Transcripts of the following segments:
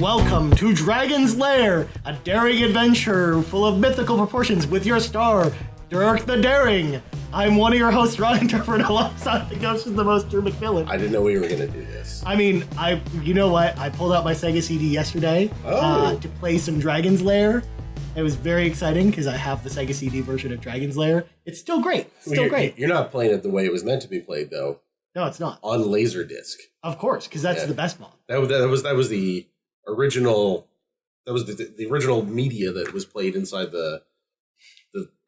Welcome to Dragon's Lair, a daring adventure full of mythical proportions with your star, Dirk the Daring. I'm one of your hosts, Ryan Turford, alongside the Ghost of the Most, Drew McMillan. I didn't know we were going to do this. I mean, you know what? I pulled out my Sega CD yesterday to play some Dragon's Lair. It was very exciting because I have the Sega CD version of Dragon's Lair. It's still great. Great. You're not playing it the way it was meant to be played, though. No, it's not. On Laserdisc. Of course, because that's the best mod. That was the original. That was the original media that was played inside the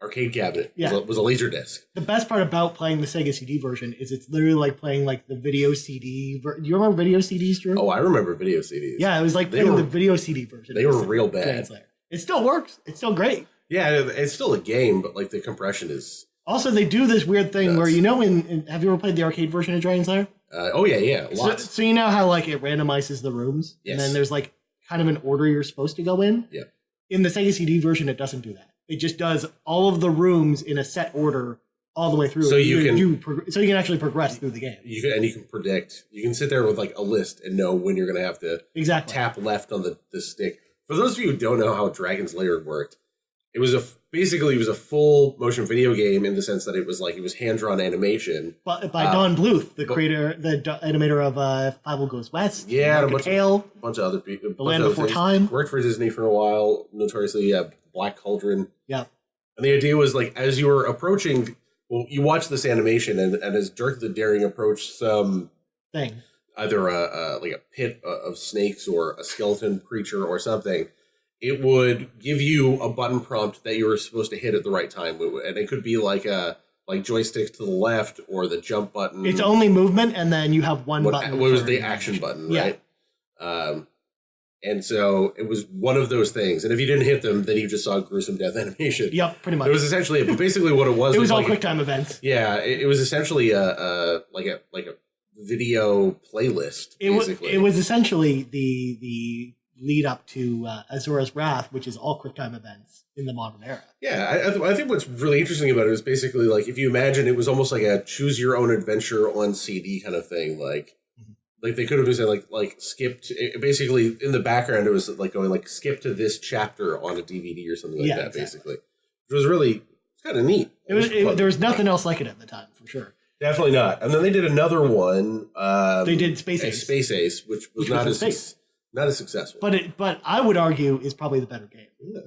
arcade cabinet. Yeah. Was a Laserdisc. The best part about playing the Sega CD version is it's literally like playing like the video CD. Do you remember video CDs, Drew? Oh, I remember video CDs. Yeah, it was like playing the video CD version. They were real bad. It still works. It's still great. Yeah, it's still a game, but like the compression is. Also, they do this weird thing where, you know, have you ever played the arcade version of Dragon's Lair? Oh, yeah, lots. So you know how, like, it randomizes the rooms? Yes. And then there's, like, kind of an order you're supposed to go in? Yeah. In the Sega CD version, it doesn't do that. It just does all of the rooms in a set order all the way through. So you can actually progress through the game. You can predict. You can sit there with, like, a list and know when you're going to have to tap left on the stick. For those of you who don't know how Dragon's Lair worked, it was a full motion video game in the sense that it was hand-drawn animation. But by Don Bluth, the animator of Five Will Goes West. Yeah, and a bunch of other people. The Land Before Time. Worked for Disney for a while, notoriously Black Cauldron. Yeah. And the idea was, like, as you were approaching, well, you watch this animation, and as Dirk the Daring approached some thing, either like a pit of snakes or a skeleton creature or something, it would give you a button prompt that you were supposed to hit at the right time. And it could be like joystick to the left or the jump button. It's only movement, and then you have one button. What was the action button, right? Yeah. And so it was one of those things. And if you didn't hit them, then you just saw gruesome death animation. Yep, pretty much. It was essentially it. But basically what it was... It was all QuickTime events. Yeah, it was essentially a video playlist, basically. It was essentially the lead up to Azura's Wrath, which is all QuickTime events in the modern era. Yeah, I think what's really interesting about it is basically, like, if you imagine it was almost like a choose your own adventure on CD kind of thing, like they could have been saying like skipped, basically in the background it was like going like skip to this chapter on a DVD or something like that, exactly. Basically. It was really kind of neat. There was nothing else like it at the time, for sure. Definitely not. And then they did another one. They did Space Ace. Space Ace, which was not as successful. But I would argue is probably the better game. Yeah.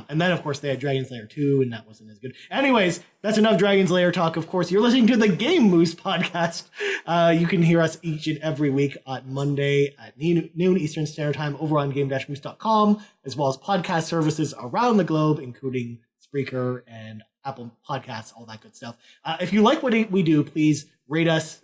And then, of course, they had Dragon's Lair 2, and that wasn't as good. Anyways, that's enough Dragon's Lair talk. Of course, you're listening to the Game Moose podcast. You can hear us each and every week on Monday at noon Eastern Standard Time over on game-moose.com, as well as podcast services around the globe, including Spreaker and Apple Podcasts, all that good stuff. If you like what we do, please rate us,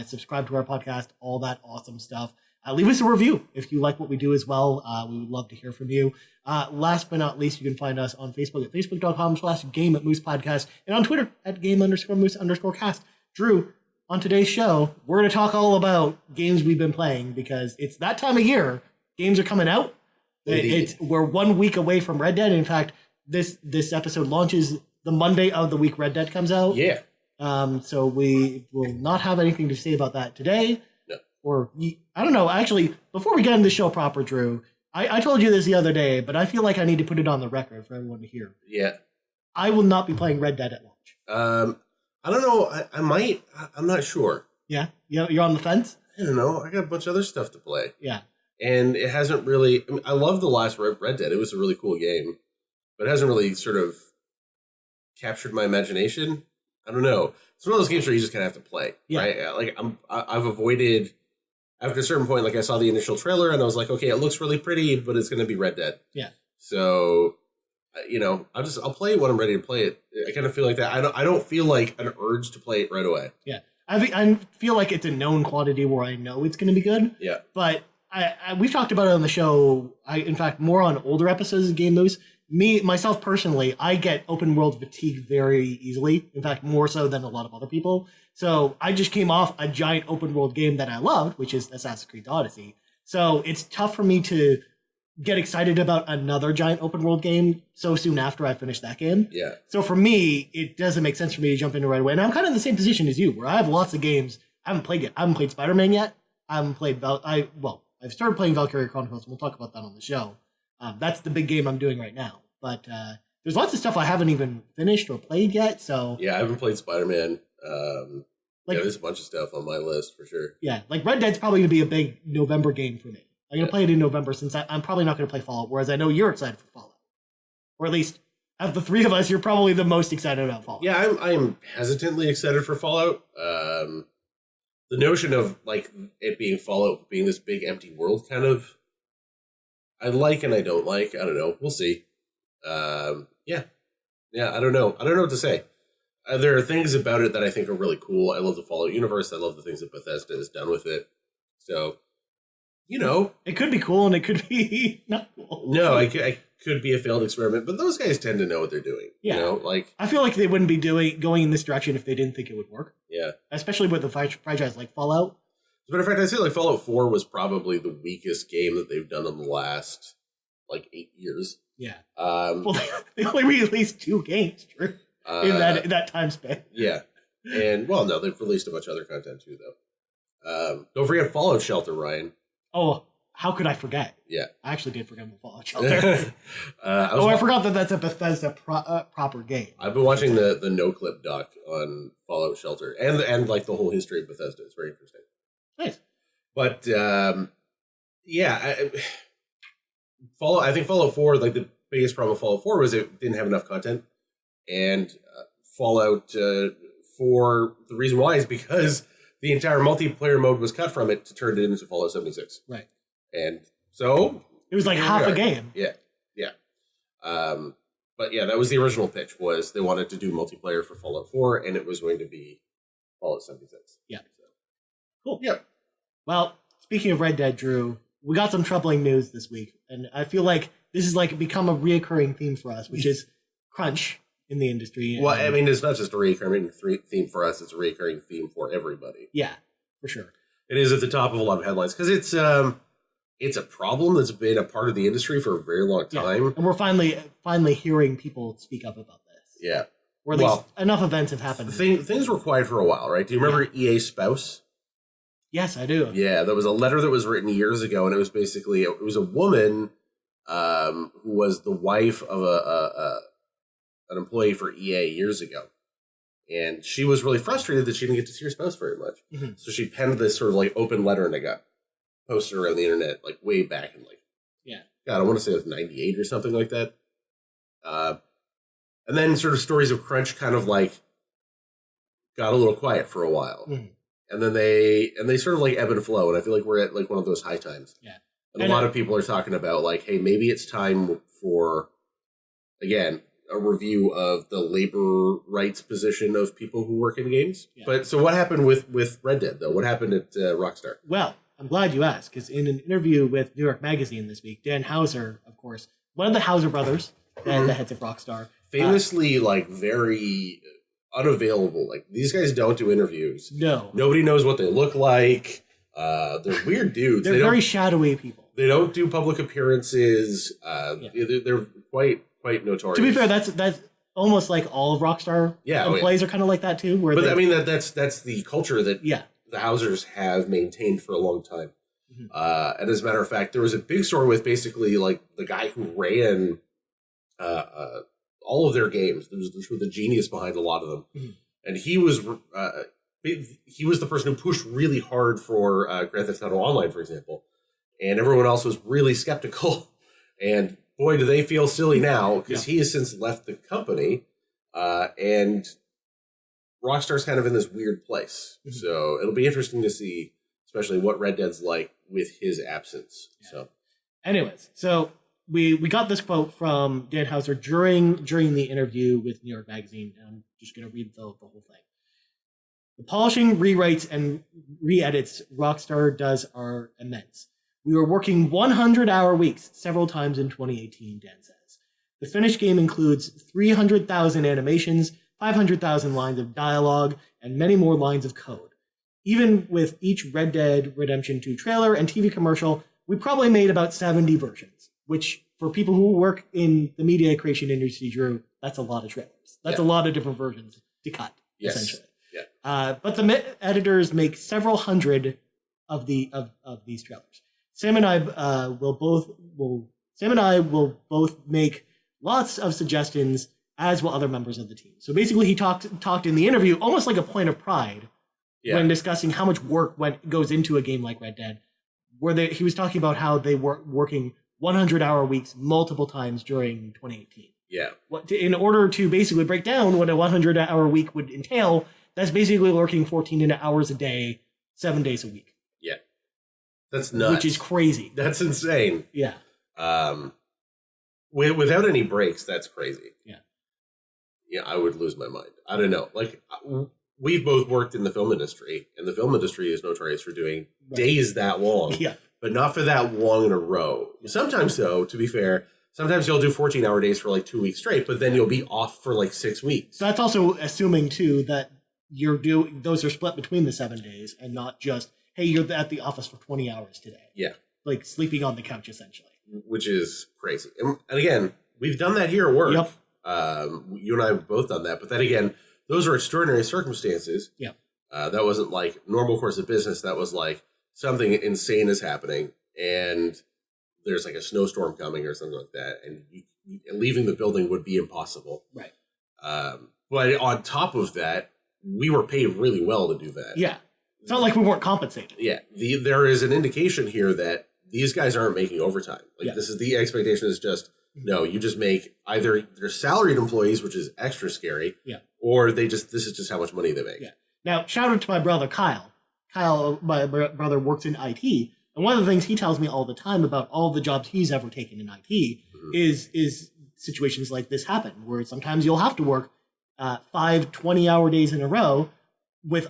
subscribe to our podcast, all that awesome stuff. Leave us a review if you like what we do as well. We would love to hear from you. Last but not least, you can find us on Facebook at facebook.com/GameMoose and on Twitter at game_moose_cast. Drew, on today's show, we're going to talk all about games we've been playing because it's that time of year. Games are coming out. We're 1 week away from Red Dead. In fact, this episode launches the Monday of the week Red Dead comes out. Yeah. So we will not have anything to say about that today. Or, I don't know, actually, before we get into the show proper, Drew, I told you this the other day, but I feel like I need to put it on the record for everyone to hear. Yeah. I will not be playing Red Dead at launch. I don't know. I might. I'm not sure. Yeah? You're on the fence? I don't know. I got a bunch of other stuff to play. Yeah. And it hasn't really... I mean, I love the last Red Dead. It was a really cool game. But it hasn't really sort of captured my imagination. I don't know. It's one of those games where you just kind of have to play. Yeah. Right? Like, I've avoided... After a certain point, like I saw the initial trailer and I was like, okay, it looks really pretty, but it's going to be Red Dead. Yeah. So, I'll play it when I'm ready to play it. I kind of feel like that. I don't feel like an urge to play it right away. Yeah. I feel like it's a known quantity where I know it's going to be good. Yeah. But we've talked about it on the show. In fact, more on older episodes of Game Moose. Myself personally, I get open world fatigue very easily. In fact, more so than a lot of other people. So I just came off a giant open world game that I loved, which is Assassin's Creed Odyssey. So it's tough for me to get excited about another giant open world game so soon after I finish that game. Yeah. So for me, it doesn't make sense for me to jump into right away. And I'm kind of in the same position as you, where I have lots of games. I haven't played yet. I haven't played Spider-Man yet. I haven't played I I've started playing Valkyria Chronicles, and we'll talk about that on the show. That's the big game I'm doing right now. But there's lots of stuff I haven't even finished or played yet. So yeah, I haven't played Spider-Man. Like, there's a bunch of stuff on my list for sure. Yeah, like Red Dead's probably going to be a big November game for me. I'm going to play it in November since I'm probably not going to play Fallout, whereas I know you're excited for Fallout. Or at least, of the three of us, you're probably the most excited about Fallout. Yeah, I'm hesitantly excited for Fallout. The notion of like it being Fallout being this big empty world kind of I like and I don't like. I don't know. We'll see. Yeah, I don't know. I don't know what to say. There are things about it that I think are really cool. I love the Fallout universe. I love the things that Bethesda has done with it. So, it could be cool and it could be not cool. No, I could be a failed experiment, but those guys tend to know what they're doing. Yeah, like I feel like they wouldn't be going in this direction if they didn't think it would work. Yeah, especially with the franchise like Fallout. As a matter of fact, I say like Fallout 4 was probably the weakest game that they've done in the last like 8 years. Yeah. Well, they only released 2 games, Drew, in that time span. Yeah, and well, no, they've released a bunch of other content too, though. Don't forget Fallout Shelter, Ryan. Oh, how could I forget? Yeah, I actually did forget about Fallout Shelter. I forgot that that's a Bethesda proper game. I've been watching the no-clip doc on Fallout Shelter and like the whole history of Bethesda. It's very interesting. Nice, but Fallout. I think Fallout 4, like the biggest problem with Fallout 4 was it didn't have enough content, and Fallout 4. The reason why is because the entire multiplayer mode was cut from it to turn it into Fallout 76. Right. And so it was like half a game. Yeah. But yeah, that was the original pitch, was they wanted to do multiplayer for Fallout 4, and it was going to be Fallout 76. Yeah. So. Cool. Yeah. Well, speaking of Red Dead, Drew, we got some troubling news this week, and I feel like this is like become a reoccurring theme for us, which is crunch in the industry. Well, I mean, it's not just a reoccurring theme for us; it's a reoccurring theme for everybody. Yeah, for sure. It is at the top of a lot of headlines because it's a problem that's been a part of the industry for a very long time, and we're finally hearing people speak up about this. Yeah, or at least enough events have happened. Things were quiet for a while, right? Do you remember EA's spouse? Yes, I do. Yeah, there was a letter that was written years ago, and it was basically it was a woman who was the wife of an employee for EA years ago, and she was really frustrated that she didn't get to see her spouse very much. Mm-hmm. So she penned this sort of like open letter, and it got posted around the internet like way back in God, I want to say it was 98 or something like that. And then sort of stories of crunch kind of like got a little quiet for a while. Mm-hmm. And then they sort of like ebb and flow, and I feel like we're at like one of those high times. Yeah. And a lot of people are talking about like, hey, maybe it's time for, again, a review of the labor rights position of people who work in games. Yeah. But so what happened with Red Dead, though? What happened at Rockstar? Well, I'm glad you asked, because in an interview with New York Magazine this week, Dan Houser, of course, one of the Houser brothers, and the heads of Rockstar. Famously, like, very unavailable. Like, these guys don't do interviews. No. Nobody knows what they look like. They're weird dudes. They're very shadowy people. They don't do public appearances. They're quite notorious. To be fair, that's almost like all of Rockstar employees are kind of like that too. But I mean that's the culture that the Housers have maintained for a long time. Mm-hmm. And as a matter of fact, there was a big story with basically like the guy who ran all of their games. There was the genius behind a lot of them, mm-hmm. and he was the person who pushed really hard for Grand Theft Auto Online, for example, and everyone else was really skeptical. And boy, do they feel silly now, because he has since left the company, and Rockstar's kind of in this weird place. Mm-hmm. So it'll be interesting to see, especially what Red Dead's like with his absence. Yeah. So, anyways, so we got this quote from Dan Houser during the interview with New York Magazine, and I'm just going to read the whole thing. The polishing, rewrites, and re-edits Rockstar does are immense. We were working 100-hour weeks several times in 2018, Dan says. The finished game includes 300,000 animations, 500,000 lines of dialogue, and many more lines of code. Even with each Red Dead Redemption 2 trailer and TV commercial, we probably made about 70 versions, which for people who work in the media creation industry, Drew, that's a lot of trailers. That's a lot of different versions to cut, essentially. Yeah. But the editors make several hundred of these trailers. Sam and I will both make lots of suggestions, as will other members of the team. So basically, he talked in the interview almost like a point of pride when discussing how much work goes into a game like Red Dead, where he was talking about how they were working 100-hour weeks multiple times during 2018. Yeah. In order to basically break down what a 100-hour week would entail, that's basically working 14 hours a day, 7 days a week. Yeah. That's nuts. Which is crazy. That's insane. Yeah. Without any breaks, that's crazy. Yeah. Yeah, I would lose my mind. I don't know. Like, we've both worked in the film industry, and the film industry is notorious for doing days that long. Yeah. But not for that long in a row. Sometimes, though, to be fair, sometimes you'll do 14-hour days for like 2 weeks straight, but then you'll be off for like 6 weeks. So that's also assuming, too, that those are split between the 7 days and not just, hey, you're at the office for 20 hours today. Yeah. Like sleeping on the couch, essentially. Which is crazy. And again, we've done that here at work. Yep. You and I have both done that. But then again, those are extraordinary circumstances. Yeah. That wasn't like normal course of business. That was like something insane is happening and there's like a snowstorm coming or something like that. And leaving the building would be impossible. Right. But on top of that, we were paid really well to do that. Yeah. It's not like we weren't compensated. Yeah. There is an indication here that these guys aren't making overtime. Like this is the expectation is just, no, you just make either they're salaried employees, which is extra scary, or this is just how much money they make. Yeah. Now, shout out to my brother, Kyle. Kyle, my brother, works in IT. And one of the things he tells me all the time about all the jobs he's ever taken in IT is situations like this happen, where sometimes you'll have to work 5 20-hour days in a row with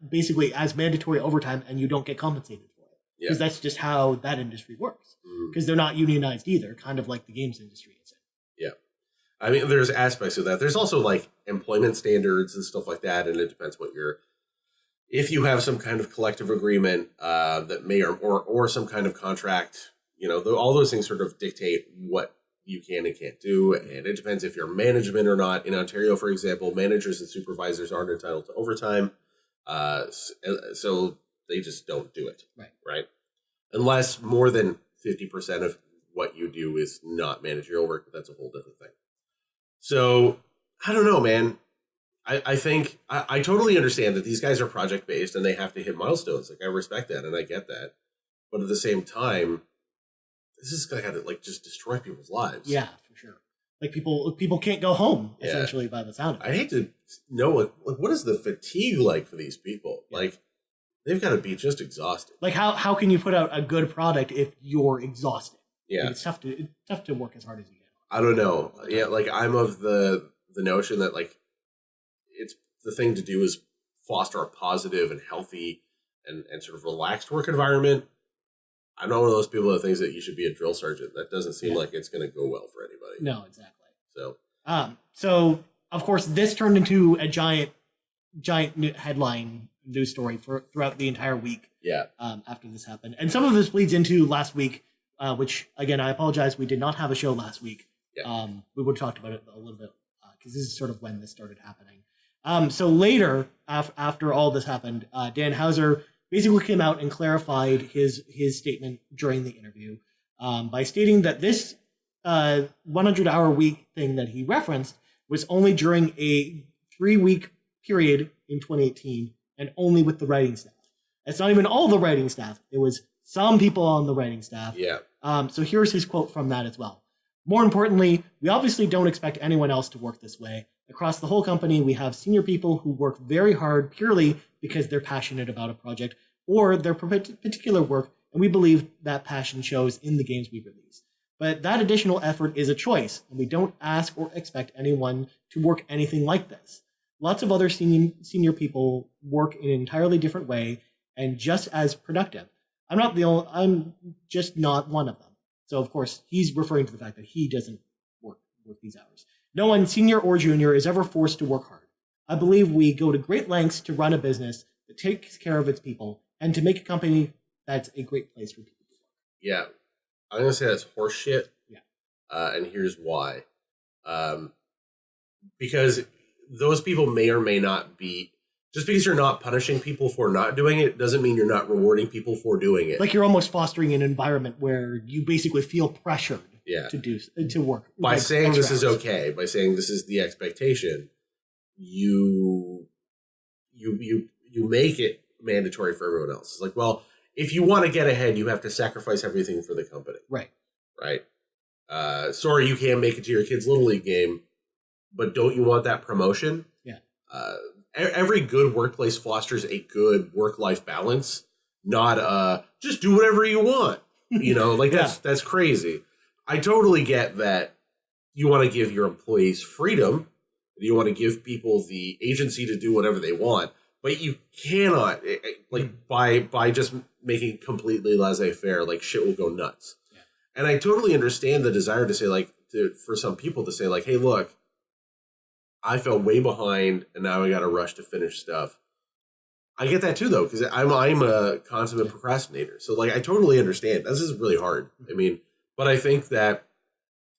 basically as mandatory overtime, and you don't get compensated for it. Because that's just how that industry works. Because they're not unionized either, kind of like the games industry is. Yeah. I mean, there's aspects of that. There's also like employment standards and stuff like that, and it depends if you have some kind of collective agreement that may or some kind of contract, all those things sort of dictate what you can and can't do, and it depends if you're management or not. In Ontario, for example, managers and supervisors aren't entitled to overtime, so they just don't do it. Right? Unless more than 50% of what you do is not managerial work, but that's a whole different thing. So, I don't know, man. I think I totally understand that these guys are project-based and they have to hit milestones. Like, I respect that and I get that. But at the same time, this is going to like just destroy people's lives. Yeah, for sure. Like people can't go home, essentially, by the sound of it. I hate to know, like what is the fatigue like for these people? Yeah. Like, they've got to be just exhausted. Like, how can you put out a good product if you're exhausted? Yeah. Like, it's tough to work as hard as you can. I don't know. Yeah, like, I'm of the notion that, like, it's the thing to do is foster a positive and healthy and sort of relaxed work environment. I'm not one of those people that thinks that you should be a drill sergeant. That doesn't seem like it's going to go well for anybody. No, exactly. So of course, this turned into a giant headline news story throughout the entire week. Yeah. After this happened, and some of this bleeds into last week, which again, I apologize, we did not have a show last week. Yeah. We would have talked about it a little bit because this is sort of when this started happening. So later, after all this happened, Dan Houser basically came out and clarified his statement during the interview by stating that this 100-hour week thing that he referenced was only during a 3-week period in 2018 and only with the writing staff. It's not even all the writing staff. It was some people on the writing staff. Yeah. So here's his quote from that as well. More importantly, we obviously don't expect anyone else to work this way. Across the whole company, we have senior people who work very hard purely because they're passionate about a project or their particular work, and we believe that passion shows in the games we release. But that additional effort is a choice, and we don't ask or expect anyone to work anything like this. Lots of other senior people work in an entirely different way and just as productive. I'm just not one of them. So, of course, he's referring to the fact that he doesn't work these hours. No one, senior or junior, is ever forced to work hard. I believe we go to great lengths to run a business that takes care of its people and to make a company that's a great place for people to work. Yeah. I'm going to say that's horseshit. Yeah. And here's why. Because those people may or may not be just because you're not punishing people for not doing it doesn't mean you're not rewarding people for doing it. Like you're almost fostering an environment where you basically feel pressured to work. By like, saying this is hours. okay, by saying this is the expectation, you make it mandatory for everyone else. It's like, well, if you want to get ahead, you have to sacrifice everything for the company. Right. Sorry, you can't make it to your kid's Little League game, but don't you want that promotion? Yeah. Every good workplace fosters a good work-life balance, not just do whatever you want. That's crazy. I totally get that you want to give your employees freedom. You want to give people the agency to do whatever they want, but you cannot, by just making it completely laissez-faire, like shit will go nuts. Yeah. And I totally understand the desire to say, for some people to say, hey, look, I fell way behind and now I got to rush to finish stuff. I get that too, though, because I'm a consummate procrastinator. So, I totally understand. This is really hard. But I think that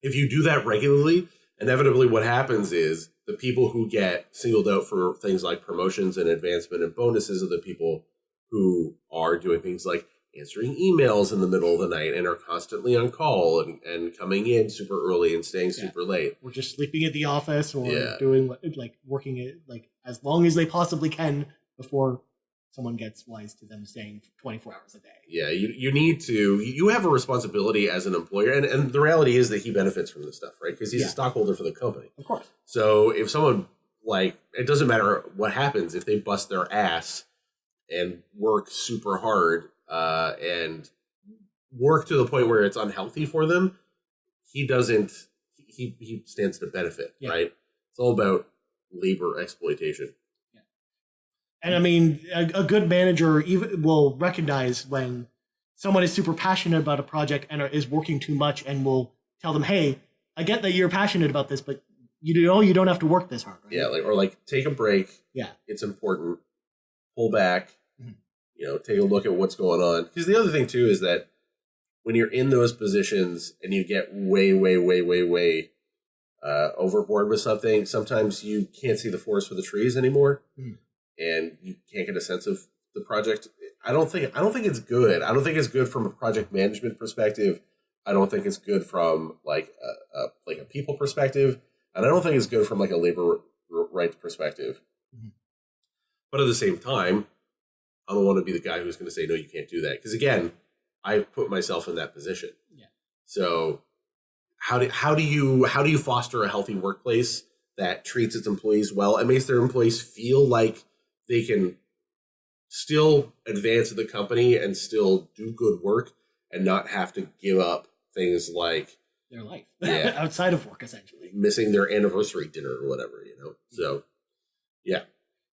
if you do that regularly, inevitably what happens is the people who get singled out for things like promotions and advancement and bonuses are the people who are doing things like answering emails in the middle of the night and are constantly on call and coming in super early and staying super late. Or just sleeping at the office or doing working it as long as they possibly can before someone gets wise to them staying 24 hours a day. Yeah, you have a responsibility as an employer. And the reality is that he benefits from this stuff, right? Because he's a stockholder for the company. Of course. So if someone, it doesn't matter what happens, if they bust their ass and work super hard and work to the point where it's unhealthy for them, he stands to benefit, right? It's all about labor exploitation. And a good manager even will recognize when someone is super passionate about a project and is working too much, and will tell them, "Hey, I get that you're passionate about this, but you don't have to work this hard." Right? Yeah, take a break. Yeah, it's important. Pull back. Mm-hmm. Take a look at what's going on. Because the other thing too is that when you're in those positions and you get way overboard with something, sometimes you can't see the forest for the trees anymore. Mm. And you can't get a sense of the project. I don't think it's good. I don't think it's good from a project management perspective. I don't think it's good from a people perspective, and I don't think it's good from a labor rights perspective. Mm-hmm. But at the same time, I don't want to be the guy who's going to say no, you can't do that, because again, I've put myself in that position. Yeah. So how do you foster a healthy workplace that treats its employees well and makes their employees feel like they can still advance in the company and still do good work and not have to give up things like their life outside of work, essentially missing their anniversary dinner or whatever, So, yeah.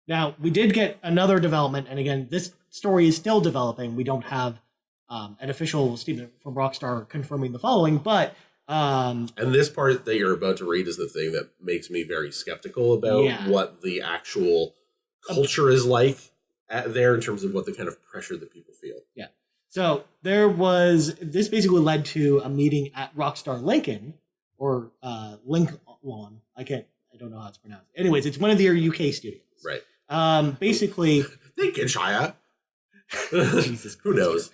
Now, we did get another development, and again, this story is still developing. We don't have an official statement from Rockstar confirming the following, but and this part that you're about to read is the thing that makes me very skeptical about what the actual culture is like there in terms of what the kind of pressure that people feel. Yeah. So this basically led to a meeting at Rockstar Lincoln, or Lincoln. I don't know how it's pronounced. Anyways, it's one of their UK studios. Right. Basically. Lincolnshire. Jesus Christ. Who knows?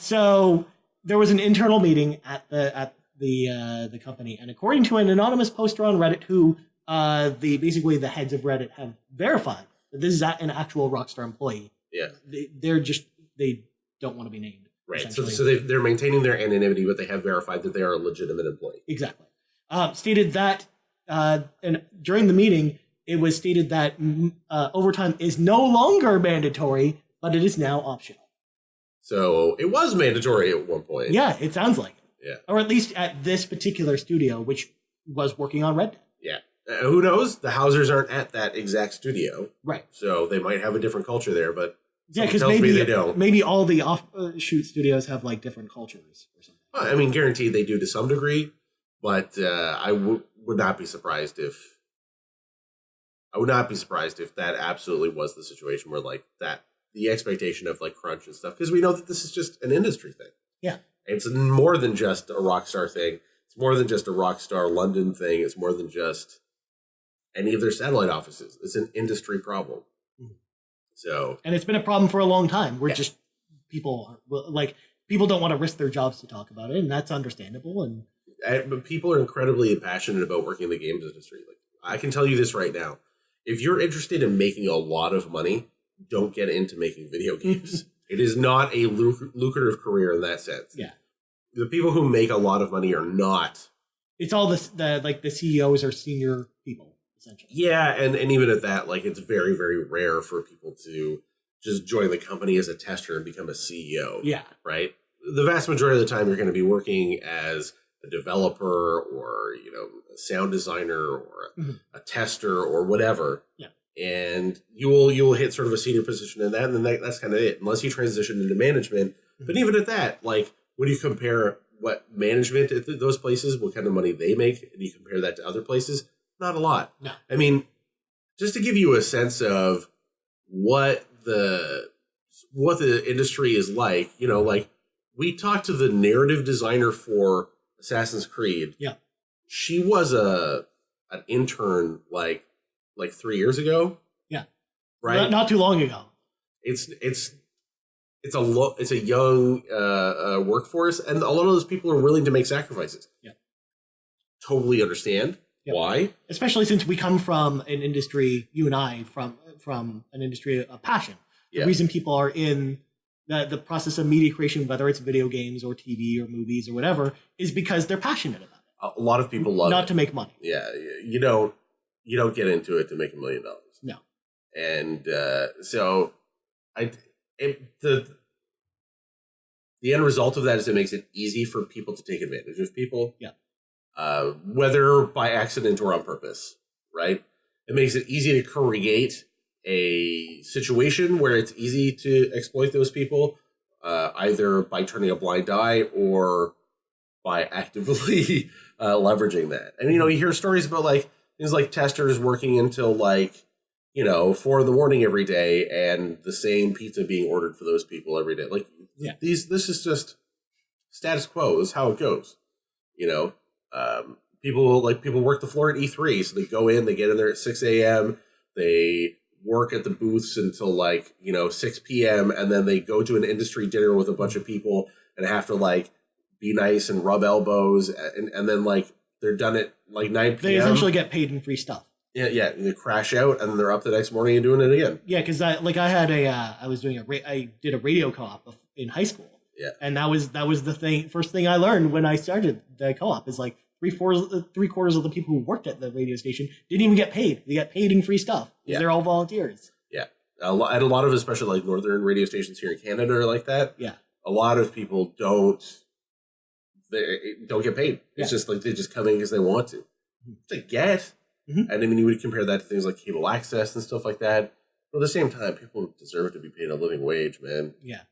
So there was an internal meeting at the company, and according to an anonymous poster on Reddit, who the heads of Reddit have verified that this is an actual Rockstar employee. Yeah, they don't want to be named. Right. So they're maintaining their anonymity, but they have verified that they are a legitimate employee. Exactly. Stated that, and during the meeting, it was stated that overtime is no longer mandatory, but it is now optional. So it was mandatory at one point. Yeah, it sounds like it. Yeah. Or at least at this particular studio, which was working on Red Dead. Yeah. Who knows? The Hausers aren't at that exact studio. Right. So they might have a different culture there, but because they don't. Maybe all the offshoot studios have different cultures or something. Well, I mean, guaranteed they do to some degree, but I would not be surprised if that absolutely was the situation where the expectation of crunch and stuff, because we know that this is just an industry thing. Yeah. It's more than just a Rockstar thing. It's more than just a Rockstar London thing. It's more than just any of their satellite offices. It's an industry problem. Mm-hmm. So, and it's been a problem for a long time. We're just people don't want to risk their jobs to talk about it, and that's understandable. But people are incredibly passionate about working in the games industry. Like, I can tell you this right now: if you're interested in making a lot of money, don't get into making video games. It is not a lucrative career in that sense. Yeah, the people who make a lot of money are not. It's all the CEOs are senior people essentially. Yeah, and even at that, like, it's very, very rare for people to just join the company as a tester and become a CEO. Yeah, right. The vast majority of the time, you're going to be working as a developer or a sound designer or a tester or whatever. Yeah. And you'll hit sort of a senior position in that, and then that's kind of it, unless you transition into management. But even at that, like, when you compare what management at those places, what kind of money they make, and you compare that to other places, not a lot. No. I mean, just to give you a sense of what the industry is like, like, we talked to the narrative designer for Assassin's Creed. Yeah. She was an intern like 3 years ago. Yeah. Right. Not too long ago. It's a young workforce, and a lot of those people are willing to make sacrifices. Yeah. Totally understand why. Especially since we come from an industry, you and I, from an industry of passion. The reason people are in the process of media creation, whether it's video games or TV or movies or whatever, is because they're passionate about it. A lot of people love not it. to make money. Yeah, you don't get into it to make $1 million. No. And so the end result of that is it makes it easy for people to take advantage of people. Yeah. Whether by accident or on purpose, right? It makes it easy to create a situation where it's easy to exploit those people, either by turning a blind eye or by actively leveraging that. And, you hear stories about, like, things like testers working until, like, 4 a.m. every day, and the same pizza being ordered for those people every day. Like, this is just status quo. This is how it goes. People work the floor at E3, so they go in, they get in there at 6 a.m., they work at the booths until 6 p.m., and then they go to an industry dinner with a bunch of people and have to be nice and rub elbows, and then they're done at 9 p.m. They essentially get paid in free stuff. Yeah, and they crash out, and then they're up the next morning and doing it again. Yeah, because I did a radio co-op in high school. Yeah, and that was the first thing I learned when I started the co-op is three quarters of the people who worked at the radio station didn't even get paid. They got paid in free stuff. Yeah. They're all volunteers. Yeah, and a lot of, especially northern radio stations here in Canada are like that. Yeah, a lot of people don't get paid. It's just they just come in because they want to. They get. Mm-hmm. And I mean, you would compare that to things like cable access and stuff like that. But at the same time, people deserve to be paid a living wage, man. Yeah.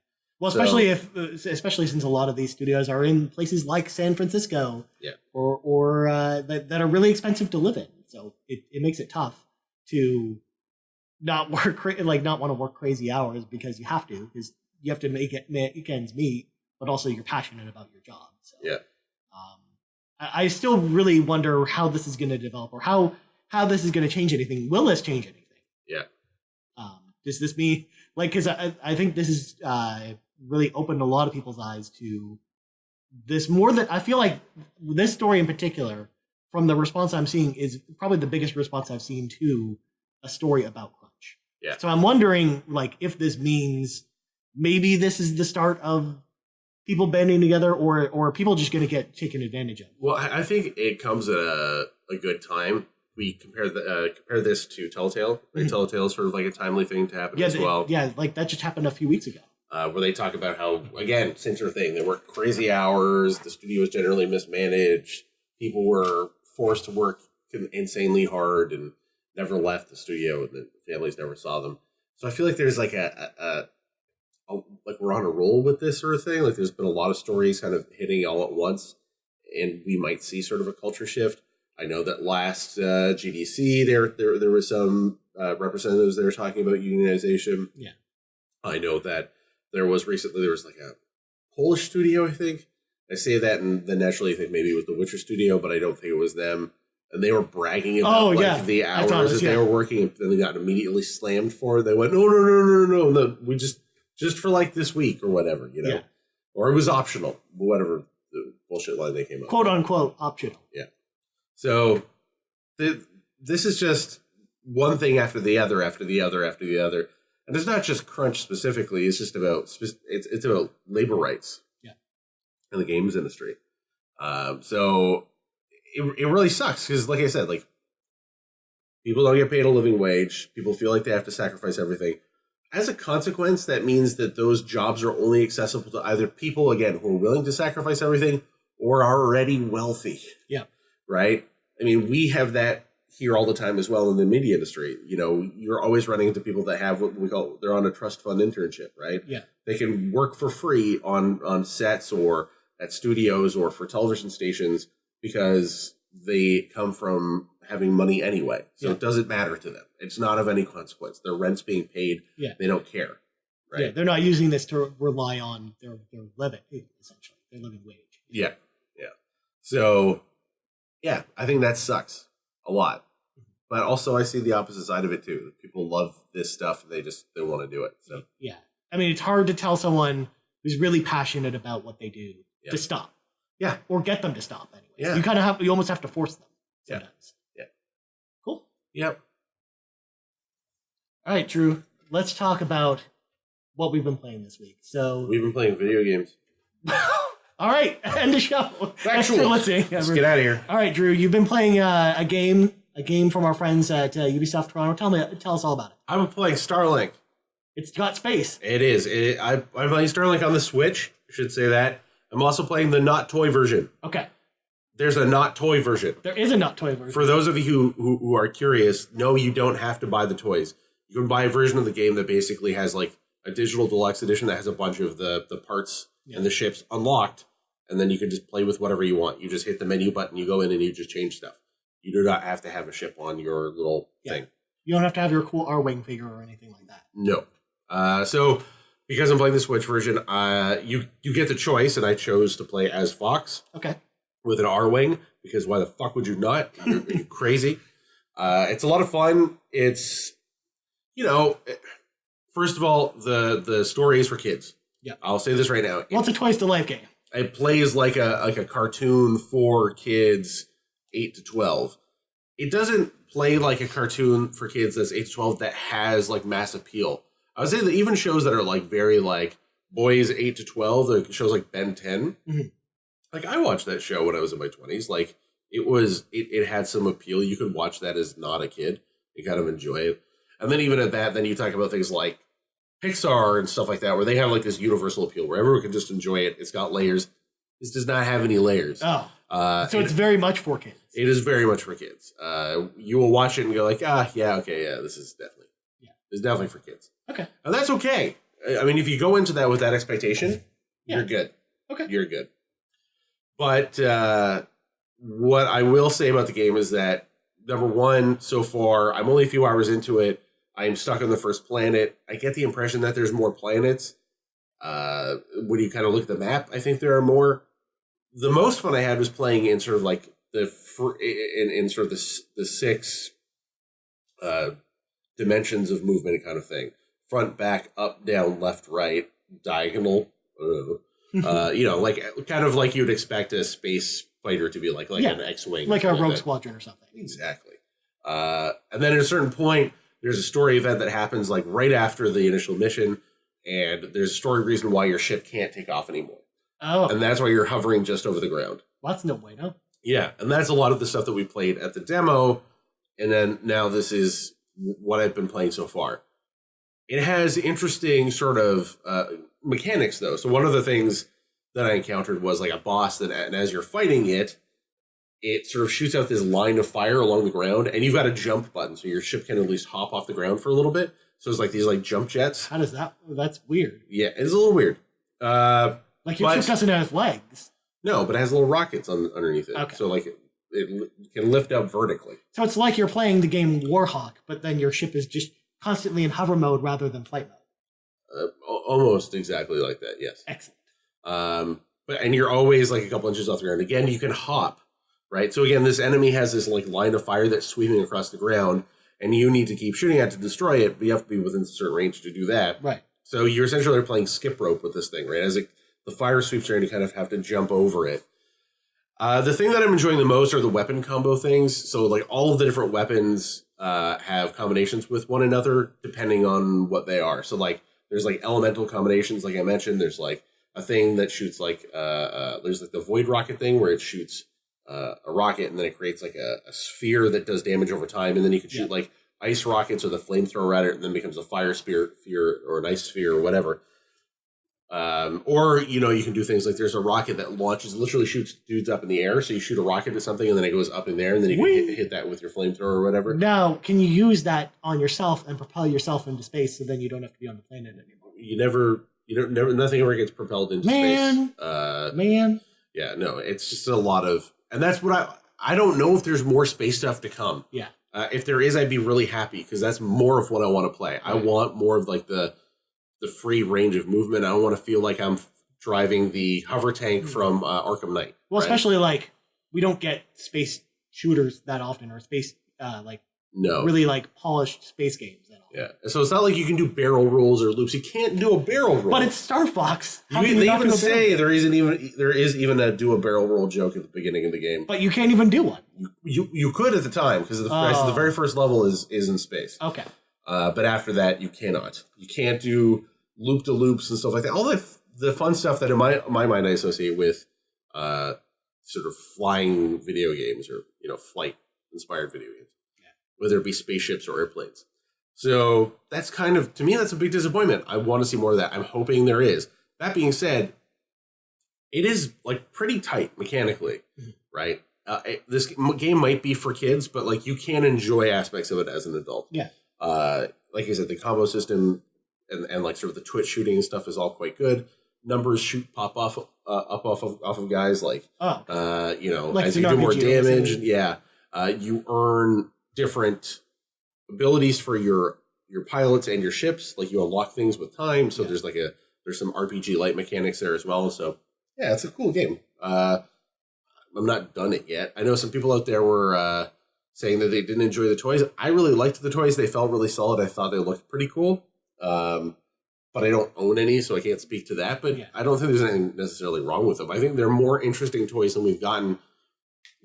Well, especially since a lot of these studios are in places like San Francisco, or that are really expensive to live in. So it makes it tough to not want to work crazy hours because you have to make ends meet, but also you're passionate about your job. So I still really wonder how this is going to develop, or how this is going to change anything. Will this change anything? Yeah. Does this mean because I think this is really opened a lot of people's eyes to this more than I feel like this story in particular, from the response I'm seeing, is probably the biggest response I've seen to a story about crunch. Yeah. So I'm wondering if this means maybe this is the start of people banding together, or people just going to get taken advantage of. Well, I think it comes at a good time. We compare this to Telltale. Right? Mm-hmm. Telltale is sort of like a timely thing to happen as well. Yeah, that just happened a few weeks ago. Where they talk about how, again, same sort of thing. They work crazy hours. The studio was generally mismanaged. People were forced to work insanely hard and never left the studio, and the families never saw them. So I feel like there's like we're on a roll with this sort of thing. Like, there's been a lot of stories kind of hitting all at once, and we might see sort of a culture shift. I know that last GDC, there were some representatives that were talking about unionization. Yeah. I know that there was like a Polish studio, I think. I say that and then naturally I think maybe it was the Witcher studio, but I don't think it was them. and they were bragging about the hours that they were working, and then they got immediately slammed for it. They went, no, we just for like this week or whatever, or it was optional, whatever the bullshit line they came up, quote unquote optional. Yeah. So this is just one thing after the other, after the other, after the other, and it's not just crunch specifically. It's just about it's about labor rights, in the games industry. So it really sucks because, like I said, like people don't get paid a living wage. People feel like they have to sacrifice everything. As a consequence, that means that those jobs are only accessible to either people, again, who are willing to sacrifice everything or are already wealthy. Yeah. Right? I mean, we have that here all the time as well in the media industry. You're always running into people that have what we call, they're on a trust fund internship, right? Yeah. They can work for free on sets or at studios or for television stations because they come from having money anyway. So it doesn't matter to them. It's not of any consequence. Their rent's being paid. Yeah. They don't care. Right? Yeah, they're not using this to rely on their living, essentially. Their living wage. Yeah. Yeah. So, yeah, I think that sucks a lot. But also I see the opposite side of it too. People love this stuff and they want to do it. So yeah. I mean, it's hard to tell someone who's really passionate about what they do to stop. Yeah. Or get them to stop anyway. Yeah. You almost have to force them sometimes. Yeah. Cool. Yep. All right, Drew, let's talk about what we've been playing this week. So we've been playing video games. All right, end the show. Thanks for listening. Let's get out of here. All right, Drew, you've been playing a game from our friends at Ubisoft Toronto. Tell us all about it. I've been playing Starlink. It's got space. It is. I'm playing Starlink on the Switch. I should say that. I'm also playing the not toy version. Okay. There's a not toy version. There is a not toy version. For those of you who are curious, no, you don't have to buy the toys. You can buy a version of the game that basically has like a digital deluxe edition that has a bunch of the parts and the ships unlocked, and then you can just play with whatever you want. You just hit the menu button, you go in, and you just change stuff. You do not have to have a ship on your little thing. You don't have to have your cool R-Wing figure or anything like that. No. So because I'm playing the Switch version, you get the choice, and I chose to play as Fox. Okay. With an R-Wing, because why the fuck would you not? Are you crazy? It's a lot of fun. It's, first of all, the story is for kids. Yeah. I'll say this right now. Well, it's a Toys to Life game. It plays like a cartoon for kids 8 to 12. It doesn't play like a cartoon for kids that's 8 to 12 that has like mass appeal. I would say that even shows that are like very like boys 8 to 12, the shows like Ben 10. Mm-hmm. Like, I watched that show when I was in my 20s. Like, it had some appeal. You could watch that as not a kid. You kind of enjoy it. And then even at that, then you talk about things like Pixar and stuff like that, where they have, like, this universal appeal, where everyone can just enjoy it. It's got layers. This does not have any layers. Oh. So it's very much for kids. It is very much for kids. You will watch it and go like, this is definitely. Yeah. It's definitely for kids. Okay. And that's okay. I mean, if you go into that with that expectation, you're good. Okay. You're good. But what I will say about the game is that, number one, so far, I'm only a few hours into it. I'm stuck on the first planet. I get the impression that there's more planets. When you kind of look at the map, I think there are more. The most fun I had was playing in sort of like in sort of the six dimensions of movement kind of thing. Front, back, up, down, left, right, diagonal. Like kind of like you'd expect a space fighter to be like an X-Wing. Like a Rogue Squadron or something. Exactly. And then at a certain point, there's a story event that happens like right after the initial mission, and there's a story reason why your ship can't take off anymore. Oh. And that's why you're hovering just over the ground. Well, that's no bueno. Yeah, and that's a lot of the stuff that we played at the demo, and then now this is what I've been playing so far. It has interesting sort of mechanics, though. So one of the things that I encountered was like a boss and as you're fighting it sort of shoots out this line of fire along the ground, and you've got a jump button, so your ship can at least hop off the ground for a little bit. So it's like these like jump jets. How does that? That's weird. Yeah, it's a little weird. Like your ship doesn't have legs. No, but it has little rockets underneath it. Okay. So like it can lift up vertically. So it's like you're playing the game Warhawk, but then your ship is just constantly in hover mode rather than flight mode. Almost exactly like that, yes. Excellent. And you're always like a couple inches off the ground. Again, you can hop. right? So again, this enemy has this like line of fire that's sweeping across the ground, and you need to keep shooting at it to destroy it, but you have to be within a certain range to do that. Right. So you're essentially playing skip rope with this thing, right? As the fire sweeps around, you kind of have to jump over it. The thing that I'm enjoying the most are the weapon combo things. So like all of the different weapons have combinations with one another depending on what they are. So like there's like elemental combinations, like I mentioned. There's like a thing that shoots like there's like the void rocket thing where it shoots a rocket and then it creates like a sphere that does damage over time, and then you can shoot like ice rockets or the flamethrower at it, and then becomes a fire sphere or an ice sphere or whatever. Or, you know, you can do things like there's a rocket that launches, literally shoots dudes up in the air. So you shoot a rocket at something and then it goes up in there, and then you can hit that with your flamethrower or whatever. Now, can you use that on yourself and propel yourself into space so then you don't have to be on the planet anymore? Nothing ever gets propelled into space. Man. Yeah, no, it's just a lot of, and that's what I don't know if there's more space stuff to come. Yeah. If there is, I'd be really happy because that's more of what I want to play. Right. I want more of like the free range of movement. I don't want to feel like I'm driving the hover tank from Arkham Knight. Well, right? Especially like we don't get space shooters that often, or space really like polished space games that often. Yeah, so it's not like you can do barrel rolls or loops. You can't do a barrel roll. But it's Star Fox. They even say there is even a do a barrel roll joke at the beginning of the game. But you can't even do one. You could at the time because the very first level is in space. Okay. But after that, you cannot. You can't do loop-to-loops and stuff like that. All the fun stuff that in my mind I associate with sort of flying video games or, you know, flight-inspired video games. Yeah. Whether it be spaceships or airplanes. So that's kind of, to me, that's a big disappointment. I want to see more of that. I'm hoping there is. That being said, it is like pretty tight mechanically, right? This game might be for kids, but like you can enjoy aspects of it as an adult. Yeah. Like I said, the combo system and like sort of the twitch shooting and stuff is all quite good. Numbers pop off of guys like you know, like as you do more damage. Yeah, you earn different abilities for your pilots and your ships. Like you unlock things with time. So there's some RPG light mechanics there as well. So yeah, it's a cool game. I'm not done it yet. I know some people out there were saying that they didn't enjoy the toys. I really liked the toys. They felt really solid. I thought they looked pretty cool. But I don't own any, so I can't speak to that. But I don't think there's anything necessarily wrong with them. I think they're more interesting toys than we've gotten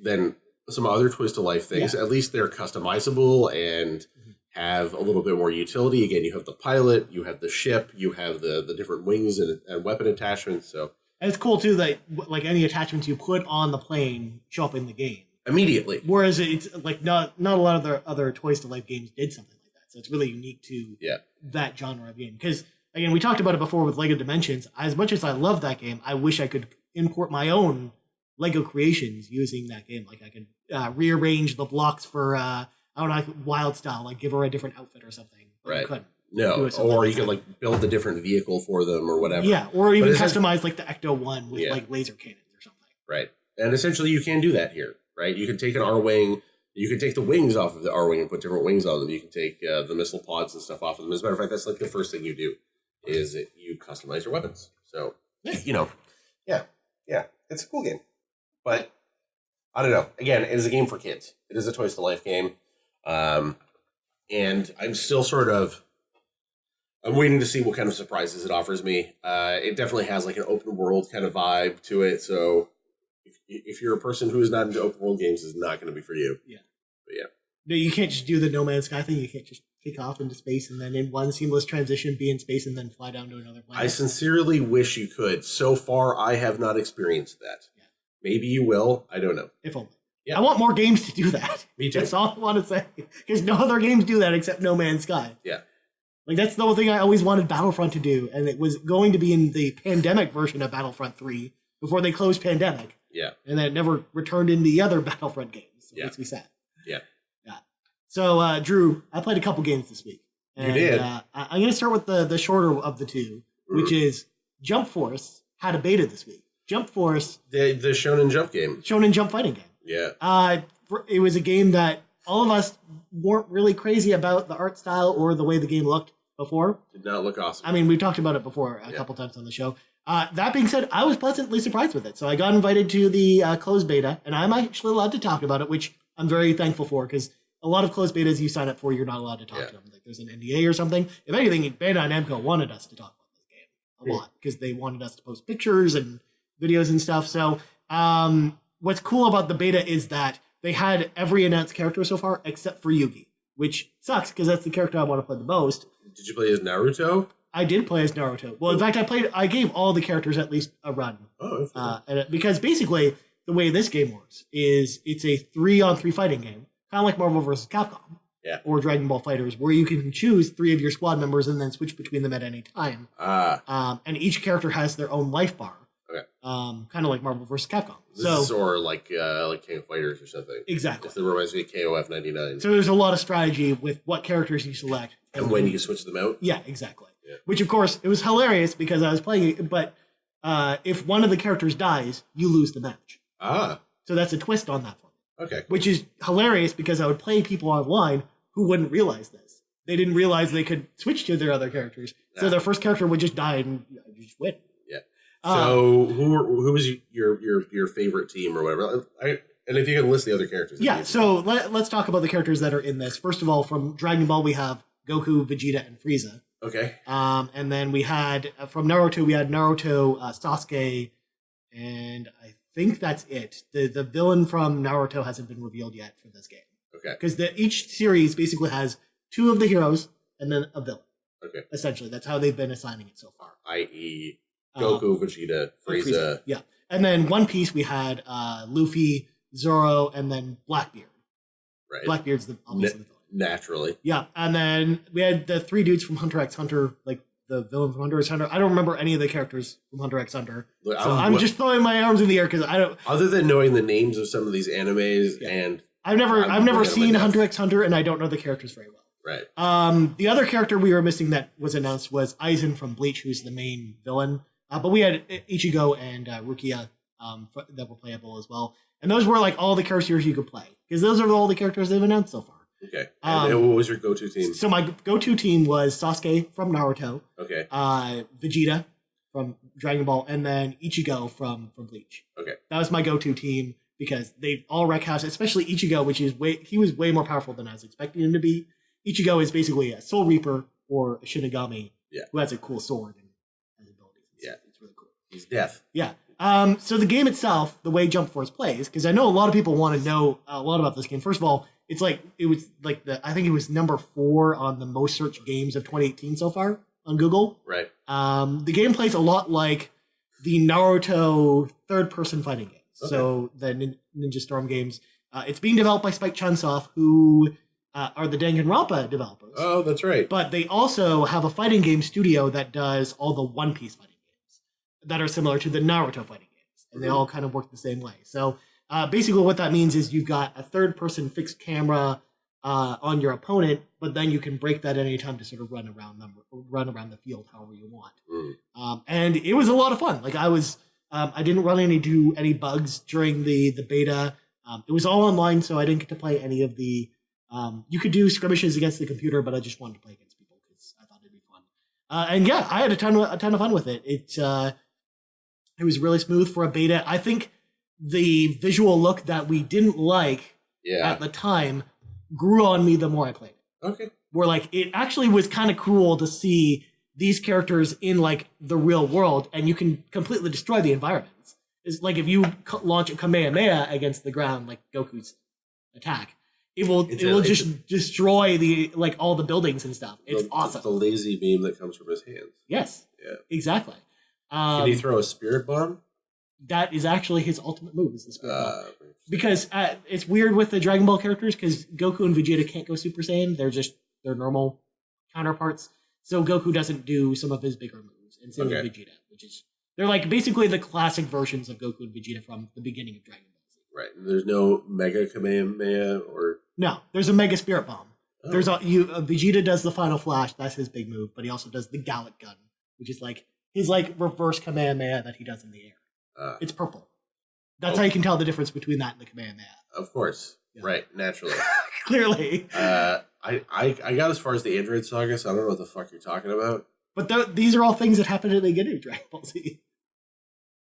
than some other Toys to Life things. Yeah. At least they're customizable and have a little bit more utility. Again, you have the pilot, you have the ship, you have the different wings and weapon attachments. So, and it's cool too that like any attachments you put on the plane show up in the game immediately. Whereas it's like not a lot of the other Toys to Life games did something like that. So it's really unique to that genre of game. Because again, we talked about it before with Lego Dimensions. As much as I love that game, I wish I could import my own Lego creations using that game. Like I could rearrange the blocks for I don't know, like wild style, like give her a different outfit or something. Right. No, or you could like build a different vehicle for them or whatever. Yeah, or even customize like the Ecto one with like laser cannons or something. Right, and essentially you can do that here. Right, you can take an R-wing. You can take the wings off of the R-wing and put different wings on them. You can take the missile pods and stuff off of them. As a matter of fact, that's like the first thing you do is that you customize your weapons. So, you know, yeah, it's a cool game. But I don't know. Again, it is a game for kids. It is a Toys to Life game. And I'm still I'm waiting to see what kind of surprises it offers me. It definitely has like an open world kind of vibe to it. So if you're a person who is not into open world games, it's not going to be for you. Yeah. But yeah. No, you can't just do the No Man's Sky thing. You can't just take off into space and then in one seamless transition be in space and then fly down to another planet. I sincerely wish you could. So far, I have not experienced that. Yeah. Maybe you will. I don't know. If only. Yeah. I want more games to do that. Me too. That's all I want to say. Because no other games do that except No Man's Sky. Yeah. Like, that's the whole thing I always wanted Battlefront to do. And it was going to be in the pandemic version of Battlefront 3 before they closed Pandemic. Yeah. And then it never returned in the other Battlefront games. So it makes me sad. Yeah. Yeah. So, Drew, I played a couple games this week. And, you did? I'm going to start with the shorter of the two, which is Jump Force had a beta this week. Jump Force. The Shonen Jump game. Shonen Jump fighting game. Yeah. It was a game that all of us weren't really crazy about the art style or the way the game looked before. Did not look awesome. I mean, we talked about it before a couple times on the show. That being said, I was pleasantly surprised with it. So I got invited to the closed beta, and I'm actually allowed to talk about it, which I'm very thankful for, because a lot of closed betas you sign up for, you're not allowed to talk to them. Like there's an NDA or something. If anything, Bandai Namco wanted us to talk about this game a lot, because they wanted us to post pictures and videos and stuff. So what's cool about the beta is that they had every announced character so far except for Yugi, which sucks because that's the character I want to play the most. Did you play as Naruto? I did play as Naruto. Well, in fact, I gave all the characters at least a run. Oh, because basically the way this game works is it's a 3-on-3 fighting game, kind of like Marvel vs. Capcom. Yeah. Or Dragon Ball FighterZ, where you can choose 3 of your squad members and then switch between them at any time. And each character has their own life bar. Okay. Kind of like Marvel vs. Capcom. Or like King of Fighters or something. Exactly. This reminds me of KOF 99. So there's a lot of strategy with what characters you select. And when you switch them out? Yeah, exactly. Yeah. Which, of course, it was hilarious because I was playing it, but if one of the characters dies, you lose the match. So that's a twist on that one. Okay. Which is hilarious because I would play people online who wouldn't realize this. They didn't realize they could switch to their other characters. So their first character would just die and you just win. Yeah. So who was your favorite team or whatever? And if you can list the other characters. Yeah, so let's talk about the characters that are in this. First of all, from Dragon Ball, we have Goku, Vegeta, and Frieza. Okay. And then we had, from Naruto, Sasuke, and I think that's it. The villain from Naruto hasn't been revealed yet for this game. Okay. Because each series basically has 2 of the heroes and then a villain. Okay. Essentially, that's how they've been assigning it so far. I.e. Goku, Vegeta, Frieza. Yeah. And then One Piece, we had Luffy, Zoro, and then Blackbeard. Right. Blackbeard's obviously the villain. Naturally. Yeah. And then we had the 3 dudes from Hunter x Hunter, like the villain from Hunter x Hunter. I don't remember any of the characters from Hunter x Hunter. Look, so I'm just throwing my arms in the air because I don't. Other than knowing the names of some of these animes and. I've never seen Hunter x Hunter, and I don't know the characters very well. Right. The other character we were missing that was announced was Aizen from Bleach, who's the main villain. But we had Ichigo and Rukia that were playable as well. And those were like all the characters you could play, because those are all the characters they've announced so far. Okay. And what was your go-to team? So my go-to team was Sasuke from Naruto. Okay. Vegeta from Dragon Ball, and then Ichigo from Bleach. Okay. That was my go-to team because they all wreck house, especially Ichigo, which is he was way more powerful than I was expecting him to be. Ichigo is basically a Soul Reaper or a Shinigami who has a cool sword and abilities. It's really cool. He's death. Yeah. So the game itself, the way Jump Force plays, because I know a lot of people want to know a lot about this game. First of all, I think it was number 4 on the most searched games of 2018 so far on Google. Right. The game plays a lot like the Naruto third-person fighting games. Okay. So the Ninja Storm games. It's being developed by Spike Chunsoft, who are the Danganronpa developers. Oh, that's right. But they also have a fighting game studio that does all the One Piece fighting games that are similar to the Naruto fighting games. And they all kind of work the same way. So basically what that means is you've got a third-person fixed camera on your opponent, but then you can break that at any time to sort of run around the field however you want. And it was a lot of fun. Like I didn't run into any bugs during the beta. It was all online, so I didn't get to play any of the. You could do skirmishes against the computer, but I just wanted to play against people because I thought it'd be fun. And yeah, I had a ton of fun with it. It was really smooth for a beta. I think the visual look that we didn't like at the time grew on me the more I played it. Okay. Where like it actually was kind of cool to see these characters in like the real world, and you can completely destroy the environments. It's like if you launch a Kamehameha against the ground, like Goku's attack, it will just destroy all the buildings and stuff. It's awesome. The lazy beam that comes from his hands. Yes. Yeah. Exactly. Can he throw a spirit bomb? That is actually his ultimate move, is the spirit bomb. Because it's weird with the Dragon Ball characters, because Goku and Vegeta can't go Super Saiyan. They're normal counterparts. So Goku doesn't do some of his bigger moves, and same with Vegeta, they're like basically the classic versions of Goku and Vegeta from the beginning of Dragon Ball Z. Right. There's no Mega Kamehameha or... No, there's a Mega Spirit Bomb. Oh. There's Vegeta does the Final Flash, that's his big move, but he also does the Gallic Gun, which is like his reverse Kamehameha that he does in the air. It's purple. That's how you can tell the difference between that and the Kamehameha. Of course. Yeah. Right, naturally. Clearly. I got as far as the Android Saga, so I don't know what the fuck you're talking about. But these are all things that happen at the beginning of Dragon Ball Z.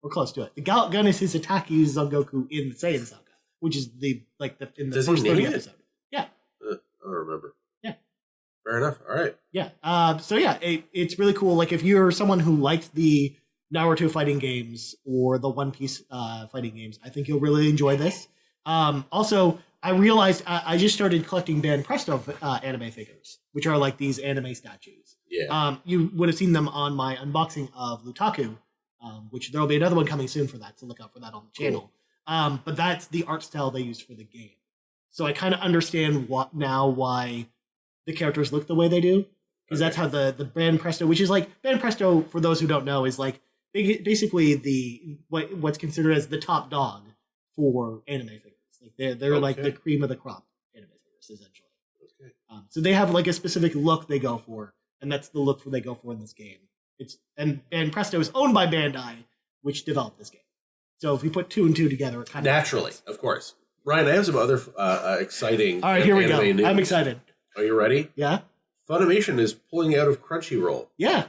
or close to it. The Gallic Gun is his attack he uses on Goku in the Saiyan Saga, which is in the Does first he name 30 it? episode. Yeah. I don't remember. Yeah. Fair enough. All right. Yeah. So yeah, it's really cool. Like if you're someone who liked the Naruto fighting games or the One Piece fighting games, I think you'll really enjoy this. Also, I realized I just started collecting Ban Presto anime figures, which are like these anime statues. Yeah. You would have seen them on my unboxing of Lutaku, which there'll be another one coming soon for that, so look out for that on the channel. But that's the art style they use for the game. So I kind of understand why the characters look the way they do, because that's how the Ban Presto, which is like Ban Presto, for those who don't know, is like basically what's considered as the top dog for anime figures. Like they're like the cream of the crop anime figures essentially. Okay. So they have like a specific look they go for, and that's the look they go for in this game. And Ban Presto is owned by Bandai, which developed this game. So if we put 2 and 2 together, it kind of naturally, of course. Ryan, I have some other exciting. All right, here we go. News. I'm excited. Are you ready? Yeah. Funimation is pulling out of Crunchyroll. Yeah.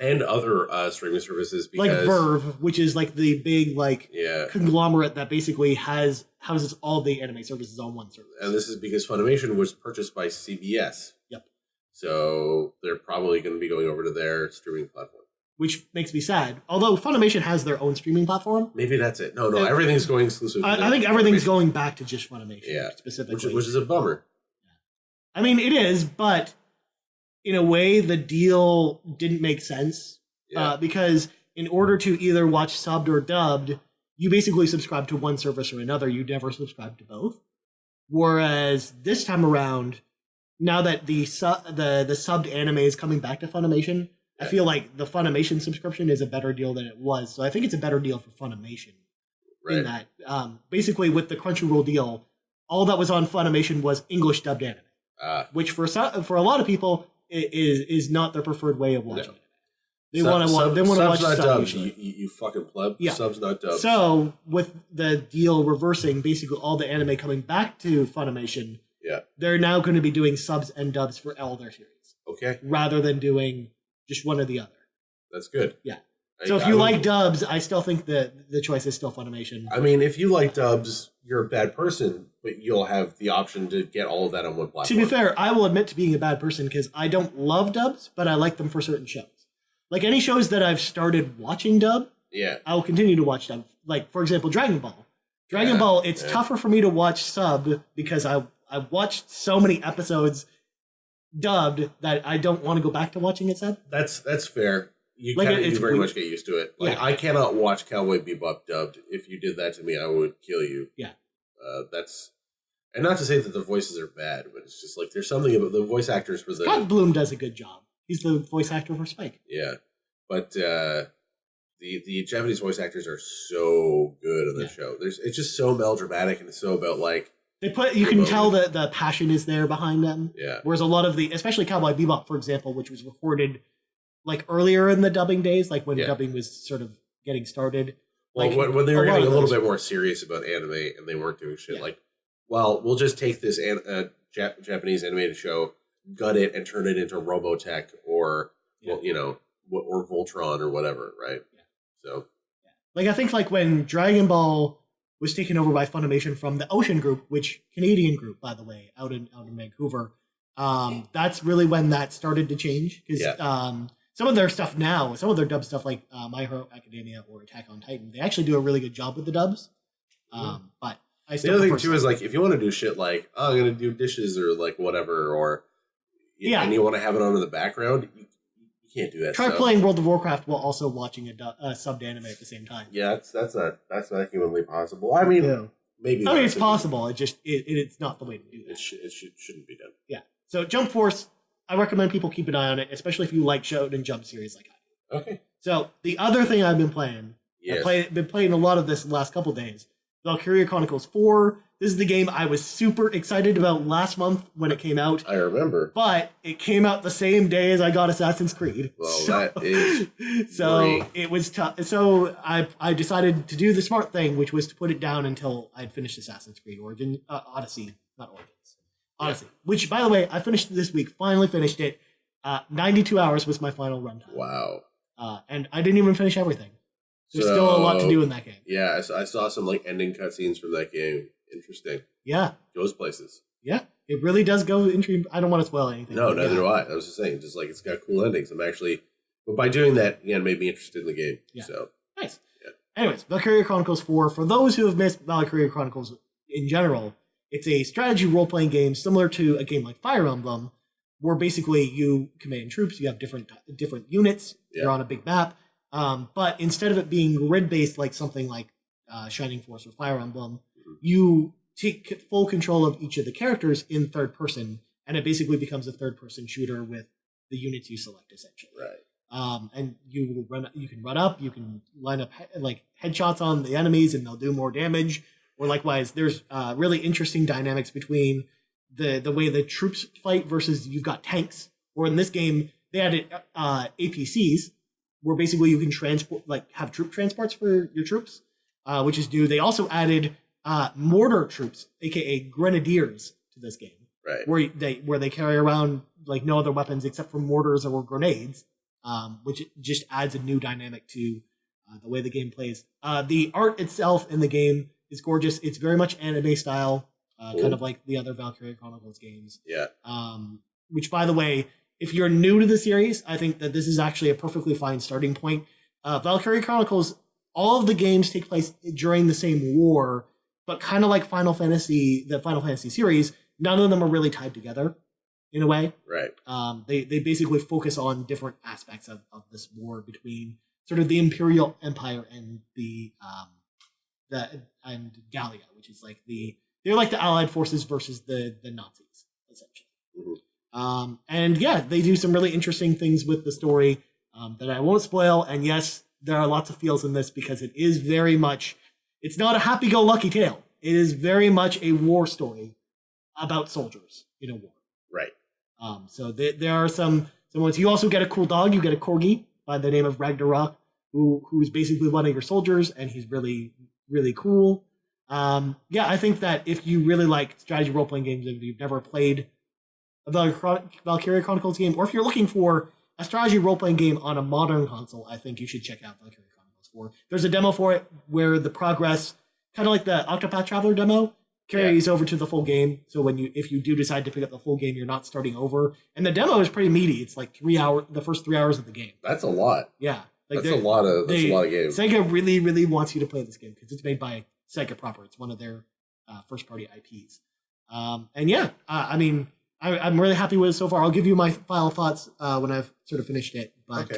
And other streaming services because like Verve, which is like the big conglomerate that basically houses all the anime services on one service. And this is because Funimation was purchased by CBS. Yep. So they're probably going to be going over to their streaming platform. Which makes me sad. Although Funimation has their own streaming platform. Maybe that's it. No, everything's going exclusive. I think everything's going back to just Funimation. Yeah. Specifically. Which is a bummer. I mean, it is, but in a way, the deal didn't make sense. Because in order to either watch subbed or dubbed, you basically subscribe to one service or another. You never subscribe to both. Whereas this time around, now that the subbed anime is coming back to Funimation, I feel like the Funimation subscription is a better deal than it was. So I think it's a better deal for Funimation. Right. In that, basically with the Crunchyroll deal, all that was on Funimation was English dubbed anime, which for a lot of people is not their preferred way of watching it. They want to watch subs. You fucking pleb. Yeah. Subs not dubs. So with the deal reversing, basically all the anime coming back to Funimation, they're now going to be doing subs and dubs for all their series. Okay. Rather than doing just one or the other. That's good. Yeah. So if you like dubs, I still think that the choice is still Funimation. I mean, if you like dubs, you're a bad person, but you'll have the option to get all of that on one platform. To be fair, I will admit to being a bad person because I don't love dubs, but I like them for certain shows. Like any shows that I've started watching dub, I will continue to watch dub. Like, for example, Dragon Ball. Dragon Ball, it's tougher for me to watch sub because I've watched so many episodes dubbed that I don't want to go back to watching it sub. That's fair. You very much get used to it. Like I cannot watch Cowboy Bebop dubbed. If you did that to me, I would kill you. Yeah. And not to say that the voices are bad, but it's just like there's something about the voice actors for Scott Bloom does a good job. He's the voice actor for Spike. Yeah. But the Japanese voice actors are so good on the show. It's just so melodramatic and it's so about like you can tell that the passion is there behind them. Yeah. Whereas a lot of especially Cowboy Bebop, for example, which was recorded like earlier in the dubbing days, like when dubbing was sort of getting started. Well, like, when they were getting a little bit more serious about anime and they weren't doing shit like, well, we'll just take this Japanese animated show, gut it, and turn it into Robotech or or Voltron or whatever, right? Yeah. So, like I think like when Dragon Ball was taken over by Funimation from the Ocean Group, which Canadian group, by the way, out in Vancouver. That's really when that started to change because some of their stuff now, some of their dub stuff like My Hero Academia or Attack on Titan, they actually do a really good job with the dubs. But I still the other thing too is like if you want to do shit like I'm gonna do dishes or like whatever or and you want to have it on in the background, you can't do that. Try playing World of Warcraft while also watching a subbed anime at the same time. Yeah, that's not humanly possible. I mean, maybe. I mean, it's possible. It's not the way to do that. It shouldn't be done. Yeah. So Jump Force, I recommend people keep an eye on it, especially if you like Shonen Jump series like I do. Okay. So the other thing I've been playing, I've been playing a lot of this the last couple days. Valkyria Chronicles 4. This is the game I was super excited about last month when it came out. I remember. But it came out the same day as I got Assassin's Creed. Well, that is so it was tough. So I decided to do the smart thing, which was to put it down until I'd finished Assassin's Creed Odyssey, not Origins. Odyssey, which, by the way, I finished this week. Finally finished it. 92 hours was my final runtime. Wow. And I didn't even finish everything. There's still a lot to do in that game. Yeah, I saw some like ending cutscenes from that game. Interesting. Yeah. Goes places. Yeah. It really does go into. I don't want to spoil anything. No, neither do I. I was just saying, just like it's got cool endings. But by doing that, again, made me interested in the game. Yeah. So nice. Yeah. Anyways, Valkyria Chronicles 4. For those who have missed Valkyria Chronicles in general, it's a strategy role-playing game similar to a game like Fire Emblem, where basically you command troops. You have different units. Yeah. You're on a big map. But instead of it being grid-based like something like Shining Force or Fire Emblem, you take full control of each of the characters in third person, and it basically becomes a third-person shooter with the units you select, essentially. Right. And you can run up, you can line up like headshots on the enemies, and they'll do more damage. Or likewise, there's really interesting dynamics between the way the troops fight versus you've got tanks. Or in this game, they added APCs, where basically you can have troop transports for your troops, which is new. They also added mortar troops, aka grenadiers, to this game, right? Where they carry around like no other weapons except for mortars or grenades, which just adds a new dynamic to the way the game plays. The art itself in the game is gorgeous. It's very much anime style, kind of like the other Valkyria Chronicles games. Yeah. Which, by the way, if you're new to the series, I think that this is actually a perfectly fine starting point. Valkyria Chronicles, all of the games take place during the same war, but kind of like the Final Fantasy series, none of them are really tied together in a way. Right. They basically focus on different aspects of this war between sort of the Imperial Empire and and Gallia, which is like they're like the Allied forces versus the Nazis, essentially. Mm-hmm. And yeah, they do some really interesting things with the story that I won't spoil. And yes, there are lots of feels in this because it is very much, it's not a happy-go-lucky tale. It is very much a war story about soldiers in a war. Right. So there are some ones. You also get a cool dog. You get a corgi by the name of Ragnarok, who's basically one of your soldiers, and he's really, really cool. Yeah, I think that if you really like strategy role-playing games, if you've never played a Valkyria Chronicles game, or if you're looking for a strategy role-playing game on a modern console, I think you should check out Valkyria Chronicles 4. There's a demo for it where the progress, kind of like the Octopath Traveler demo, carries over to the full game. So if you do decide to pick up the full game, you're not starting over. And the demo is pretty meaty. It's like the first 3 hours of the game. That's a lot. Yeah. That's a lot of games. Sega really, really wants you to play this game because it's made by Sega proper. It's one of their first-party IPs. And yeah, I mean, I'm really happy with it so far. I'll give you my final thoughts when I've sort of finished it. But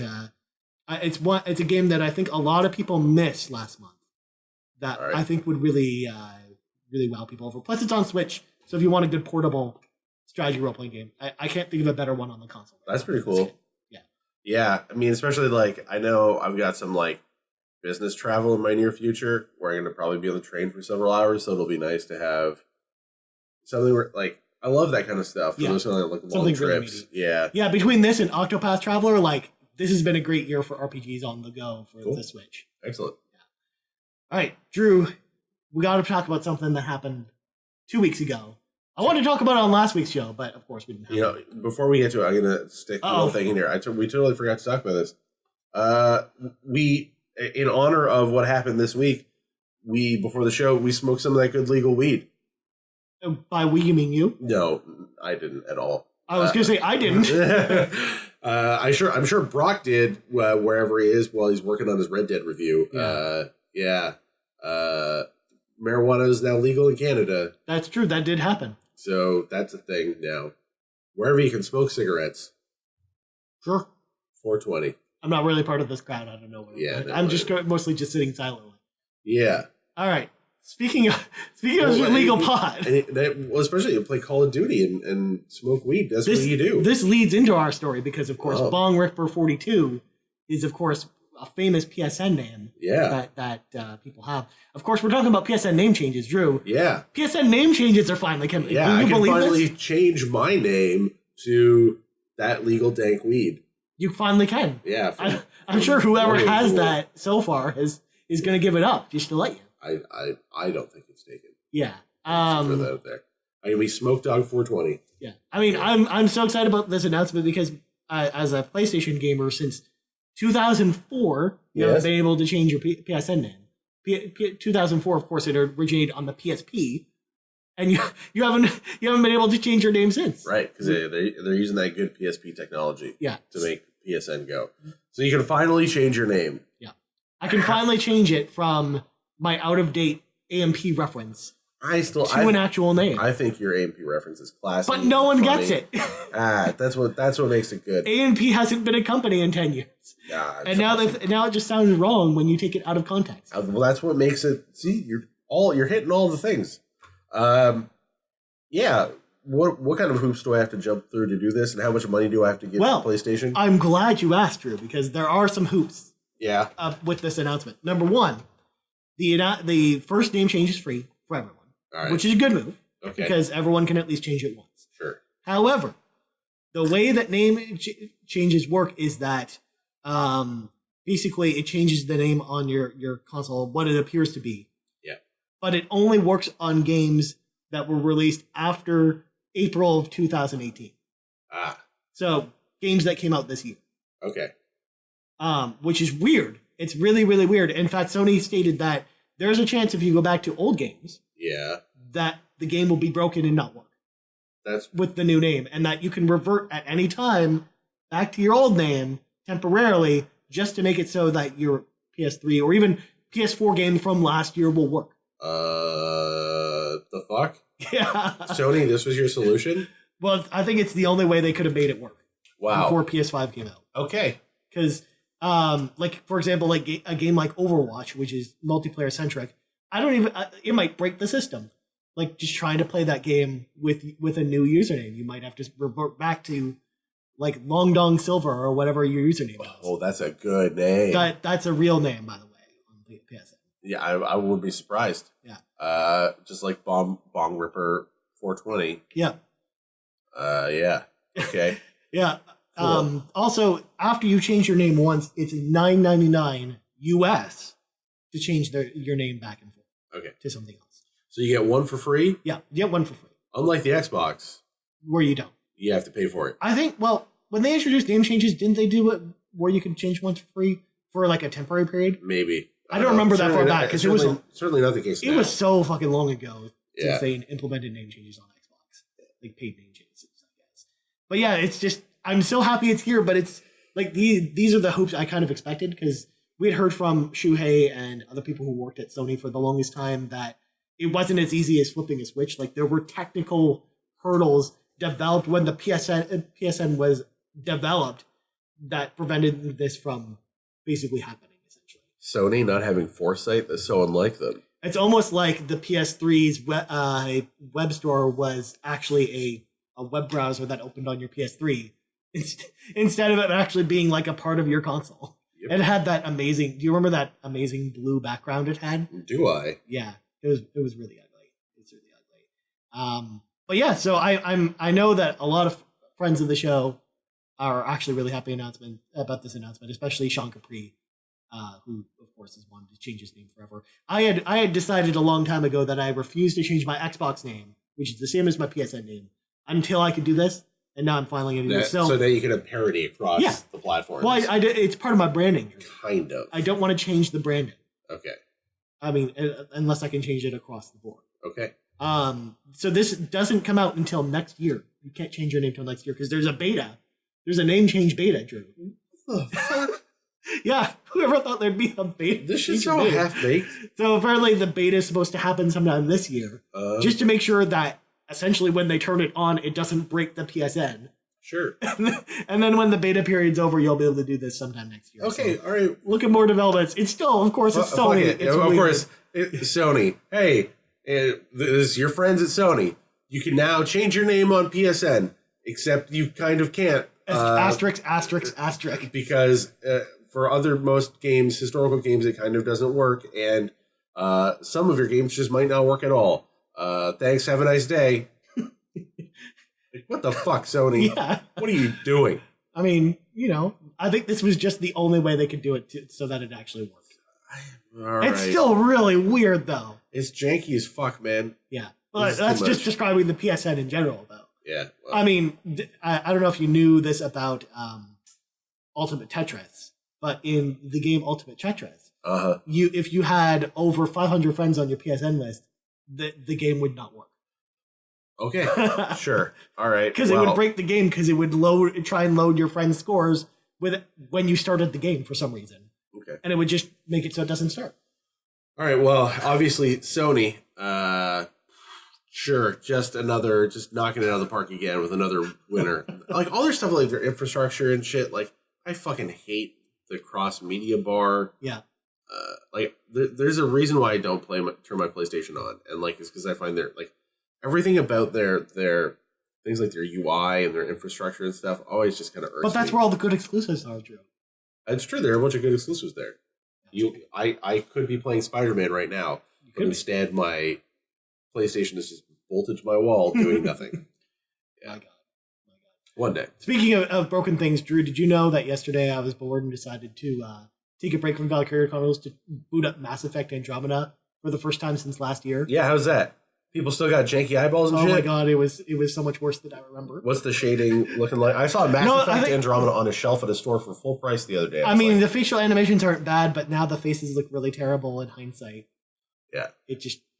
it's a game that I think a lot of people missed last month that I think would really really wow people over. Plus, it's on Switch, so if you want a good portable strategy role-playing game, I can't think of a better one on the console. That's pretty cool. Yeah. Yeah, I mean, especially like, I know I've got some like business travel in my near future where I'm going to probably be on the train for several hours, so it'll be nice to have something where, like, I love that kind of stuff. For those like long trips. Really yeah, between this and Octopath Traveler, like, this has been a great year for RPGs on the go for the Switch. Excellent. Yeah. All right, Drew, we got to talk about something that happened 2 weeks ago. I wanted to talk about it on last week's show, but of course we didn't have it. Before we get to it, I'm going to stick one thing in here. We totally forgot to talk about this. We, in honor of what happened this week, before the show, we smoked some of that good legal weed. By we, you mean you? No, I didn't at all. I was going to say I didn't. I'm sure Brock did wherever he is while he's working on his Red Dead review. Marijuana is now legal in Canada. That's true. That did happen. So that's a thing now. Wherever you can smoke cigarettes. Sure. 420. I'm not really part of this crowd. I don't know. I'm just mostly just sitting silently. Yeah. All right. Speaking of illegal pot. Especially you play Call of Duty and smoke weed. That's what you do. This leads into our story because, of course, Bong Ripper 42 is, of course, a famous PSN name that people have. Of course, we're talking about PSN name changes, Drew. Yeah. PSN name changes are finally coming. Yeah, I can finally change my name to that legal dank weed. You finally can. Yeah. I'm sure whoever has that so far is going to give it up just to let you. I don't think it's taken. Yeah. Throw that out there. I mean, we smoked Dog 420. Yeah. I mean, I'm so excited about this announcement because as a PlayStation gamer since 2004, you Yes. haven't been able to change your PSN name. 2004, of course, it originated on the PSP, and you haven't been able to change your name since. Right, because they're using that good PSP technology Yeah. to make PSN go. So you can finally change your name. Yeah. I can finally change it from my out-of-date AMP reference to an actual name. I think your AMP reference is classic. But no one gets it. That's what makes it good. AMP hasn't been a company in 10 years. Yeah, And now it just sounds wrong when you take it out of context. Well, that's what makes it. See, you're hitting all the things. Yeah. What kind of hoops do I have to jump through to do this, and how much money do I have to give to PlayStation? I'm glad you asked, Drew, because there are some hoops. Yeah. With this announcement. Number one, the first name change is free for everyone, which is a good move because everyone can at least change it once. Sure. However, the way that name changes work is that basically it changes the name on your console, what it appears to be. Yeah. But it only works on games that were released after April of 2018. So games that came out this year. Okay. Which is weird. It's really, really weird. In fact, Sony stated that there's a chance if you go back to old games, that the game will be broken and not work. That's with the new name, and that you can revert at any time back to your old name temporarily, just to make it so that your PS3 or even PS4 game from last year will work. The fuck? Yeah. Sony, this was your solution? Well, I think it's the only way they could have made it work. Wow. Before PS5 came out. Okay. Because, like, for example, like a game like Overwatch, which is multiplayer centric, it might break the system. Like, just trying to play that game with a new username, you might have to revert back to, like, Long Dong Silver or whatever your username was. Oh, that's a good name. That's a real name, by the way, on PSN. Yeah, I wouldn't be surprised. Yeah. Just like Bong Ripper 420. Yeah. Yeah. Okay. Yeah. Cool. Also, after you change your name once, it's $9.99 US to change your name back and forth to something else. So you get one for free? Yeah, you get one for free. Unlike the Xbox, where you don't. You have to pay for it. I think, well, when they introduced name changes, didn't they do it where you can change one for free for like a temporary period? Maybe. I don't remember that far back because it was certainly not the case. It was so fucking long ago since they implemented name changes on Xbox, like paid name changes, I guess. But yeah, it's just I'm so happy it's here. But it's like these are the hopes I kind of expected because we had heard from Shuhei and other people who worked at Sony for the longest time that it wasn't as easy as flipping a switch. Like there were technical hurdles developed when the PSN was developed that prevented this from basically happening. Sony not having foresight that's so unlike them. It's almost like the PS3's web store was actually a web browser that opened on your PS3 instead of it actually being like a part of your console. Yep. It had that amazing. Do you remember that amazing blue background it had? Do I? Yeah, it was really ugly. It's really ugly. But yeah, so I know that a lot of friends of the show are actually really happy about this announcement, especially Sean Capri. Who, of course, has wanted to change his name forever. I had decided a long time ago that I refused to change my Xbox name, which is the same as my PSN name, until I could do this, and now I'm finally going to do it. So that you can have parity across the platforms. Well, it's part of my branding. Kind of. I don't want to change the branding. Okay. I mean, unless I can change it across the board. Okay. So this doesn't come out until next year. You can't change your name until next year because there's a beta. There's a name change beta, Drew. What the fuck? Yeah, whoever thought there'd be a beta? This shit's so half-baked. So apparently the beta is supposed to happen sometime this year, just to make sure that essentially when they turn it on, it doesn't break the PSN. Sure. And then when the beta period's over, you'll be able to do this sometime next year. Okay, so all right. Look at more developments. It's still, of course, it's Sony. Of course, it's Sony. Hey, this is your friends at Sony. You can now change your name on PSN, except you kind of can't. Asterisk. Because for most games, historical games, it kind of doesn't work, and some of your games just might not work at all. Thanks, have a nice day. What the fuck, Sony? Yeah. What are you doing? I mean, I think this was just the only way they could do it so that it actually worked. It's still really weird, though. It's janky as fuck, man. Yeah. Well, that's just describing the PSN in general, though. Yeah. Well. I mean, I don't know if you knew this about Ultimate Tetris, but in the game Ultimate Tetris, Uh-huh. if you had over 500 friends on your PSN list, the game would not work. Okay, sure. All right. Because it would break the game because it would try and load your friends' scores when you started the game for some reason. Okay. And it would just make it so it doesn't start. All right, well, obviously, Sony, sure, just knocking it out of the park again with another winner. Like, all their stuff, like their infrastructure and shit, like, I fucking hate the cross-media bar. Yeah. There's a reason why I don't turn my PlayStation on, and, like, it's because I find everything about their things like their UI and their infrastructure and stuff always just kind of irks me. But that's where all the good exclusives are, Drew. It's true, there are a bunch of good exclusives there. I could be playing Spider-Man right now, but instead my PlayStation is just bolted to my wall doing nothing. Yeah. My God. One day. Speaking of broken things, Drew, did you know that yesterday I was bored and decided to take a break from Valkyria Chronicles to boot up Mass Effect Andromeda for the first time since last year? Yeah, how's that? People still got janky eyeballs and shit? Oh my God, it was so much worse than I remember. What's the shading looking like? I saw Mass Effect Andromeda on a shelf at a store for full price the other day. I mean, the facial animations aren't bad, but now the faces look really terrible in hindsight. Yeah.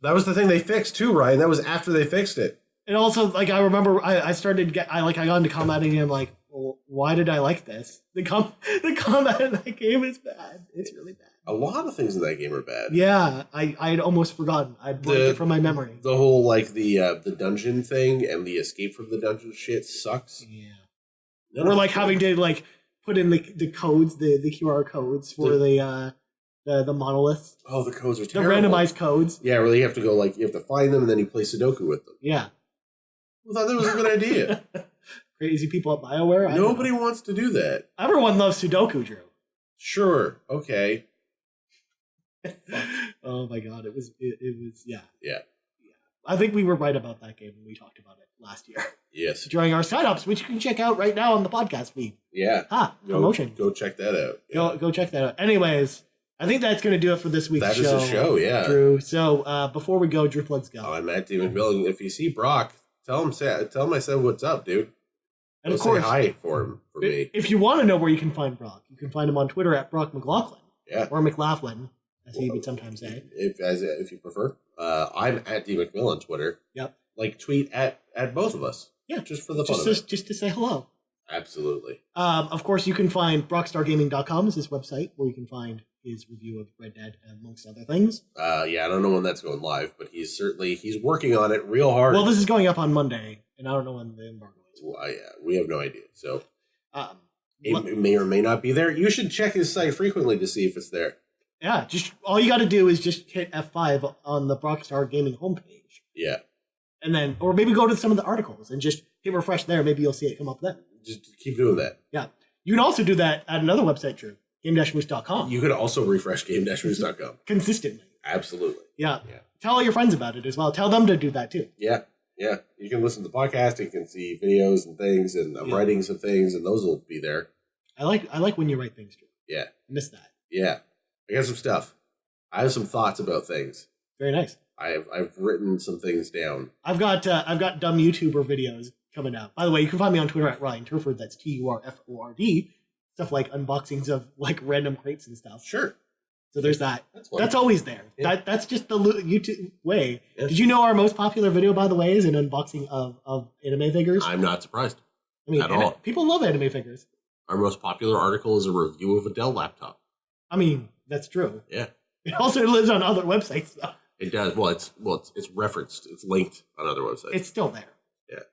That was the thing they fixed too, Ryan. That was after they fixed it. And also, like, I remember I got into combating and I'm like, well, why did I like this? The combat in that game is bad. It's really bad. A lot of things in that game are bad. Yeah, I'd almost forgotten. I'd blanked it from my memory. The whole, like, the dungeon thing and the escape from the dungeon shit sucks. Yeah. Or, like, having to, like, put in the codes, the QR codes for the monoliths. Oh, the codes are terrible. The randomized codes. Yeah, where you have to go, like, you have to find them and then you play Sudoku with them. Yeah. I thought that was a good idea. Crazy people at BioWare? Nobody wants to do that. Everyone loves Sudoku, Drew. Sure. Okay. Oh my God, it was yeah. Yeah. I think we were right about that game when we talked about it last year. Yes. During our sign-ups, which you can check out right now on the podcast feed. Yeah. Promotion. Go check that out. Yeah. Go check that out. Anyways, I think that's going to do it for this week's show. That is a show, yeah. Drew. So before we go, Drew, let's go. Oh, I'm Matt D. McMillan. If you see Brock, tell him I said what's up, dude. And of course, say hi for me. If you want to know where you can find Brock, you can find him on Twitter at Brock McLaughlin. Yeah. Or McLaughlin, as he would sometimes say. If you prefer. I'm at D. McMillan on Twitter. Yep. Like, tweet at both of us. Yeah. Just for the fun of it. Just to say hello. Absolutely. Of course, you can find BrockstarGaming.com is his website, where you can find his review of Red Dead, amongst other things. Yeah, I don't know when that's going live, but he's working on it real hard. Well, this is going up on Monday, and I don't know when the embargo is. Well, yeah, we have no idea. So it may or may not be there. You should check his site frequently to see if it's there. Yeah, just all you got to do is just hit F5 on the Brockstar Gaming homepage. Yeah. And then, or maybe go to some of the articles and just hit refresh there. Maybe you'll see it come up then. Just keep doing that. Yeah. You can also do that at another website, Drew. Game-moose.com. You could also refresh game-moose.com. Consistently. Absolutely. Yeah. Tell all your friends about it as well. Tell them to do that too. Yeah. Yeah. You can listen to the podcast. You can see videos and things, and I'm writing some things, and those will be there. I like when you write things, Drew. Yeah. I miss that. Yeah. I got some stuff. I have some thoughts about things. Very nice. I've written some things down. I've got dumb YouTuber videos coming out. By the way, you can find me on Twitter at Ryan Turford. That's TURFORD. Stuff like unboxings of like random crates and stuff. Sure. So there's that. That's always there. Yeah. That's just the YouTube way. Yeah. Did you know our most popular video, by the way, is an unboxing of anime figures? I'm not surprised. I mean, at all. People love anime figures. Our most popular article is a review of a Dell laptop. I mean, that's true. Yeah. It also lives on other websites, though. It does. Well, it's referenced. It's linked on other websites. It's still there. Yeah.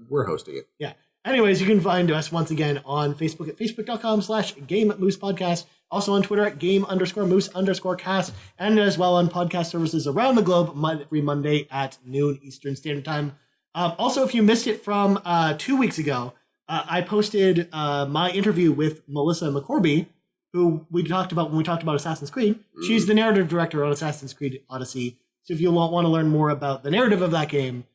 We're hosting it. Yeah. Anyways, you can find us once again on Facebook at facebook.com/GameMoosePodcast. Also on Twitter at Game_Moose_Cast. And as well on podcast services around the globe every Monday at noon Eastern Standard Time. Also, if you missed it from 2 weeks ago, I posted my interview with Melissa McCorby, who we talked about when we talked about Assassin's Creed. She's the narrative director on Assassin's Creed Odyssey. So if you want to learn more about the narrative of that game,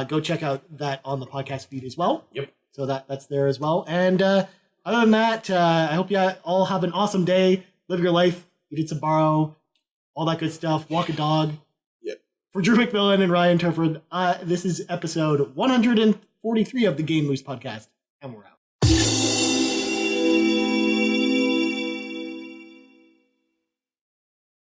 go check out that on the podcast feed as well. Yep. So that's there as well. And other than that, I hope you all have an awesome day. Live your life. You did some borrow, all that good stuff. Walk a dog. Yep. For Drew McMillan and Ryan Turford, this is episode 143 of the Game Moose Podcast, and we're out.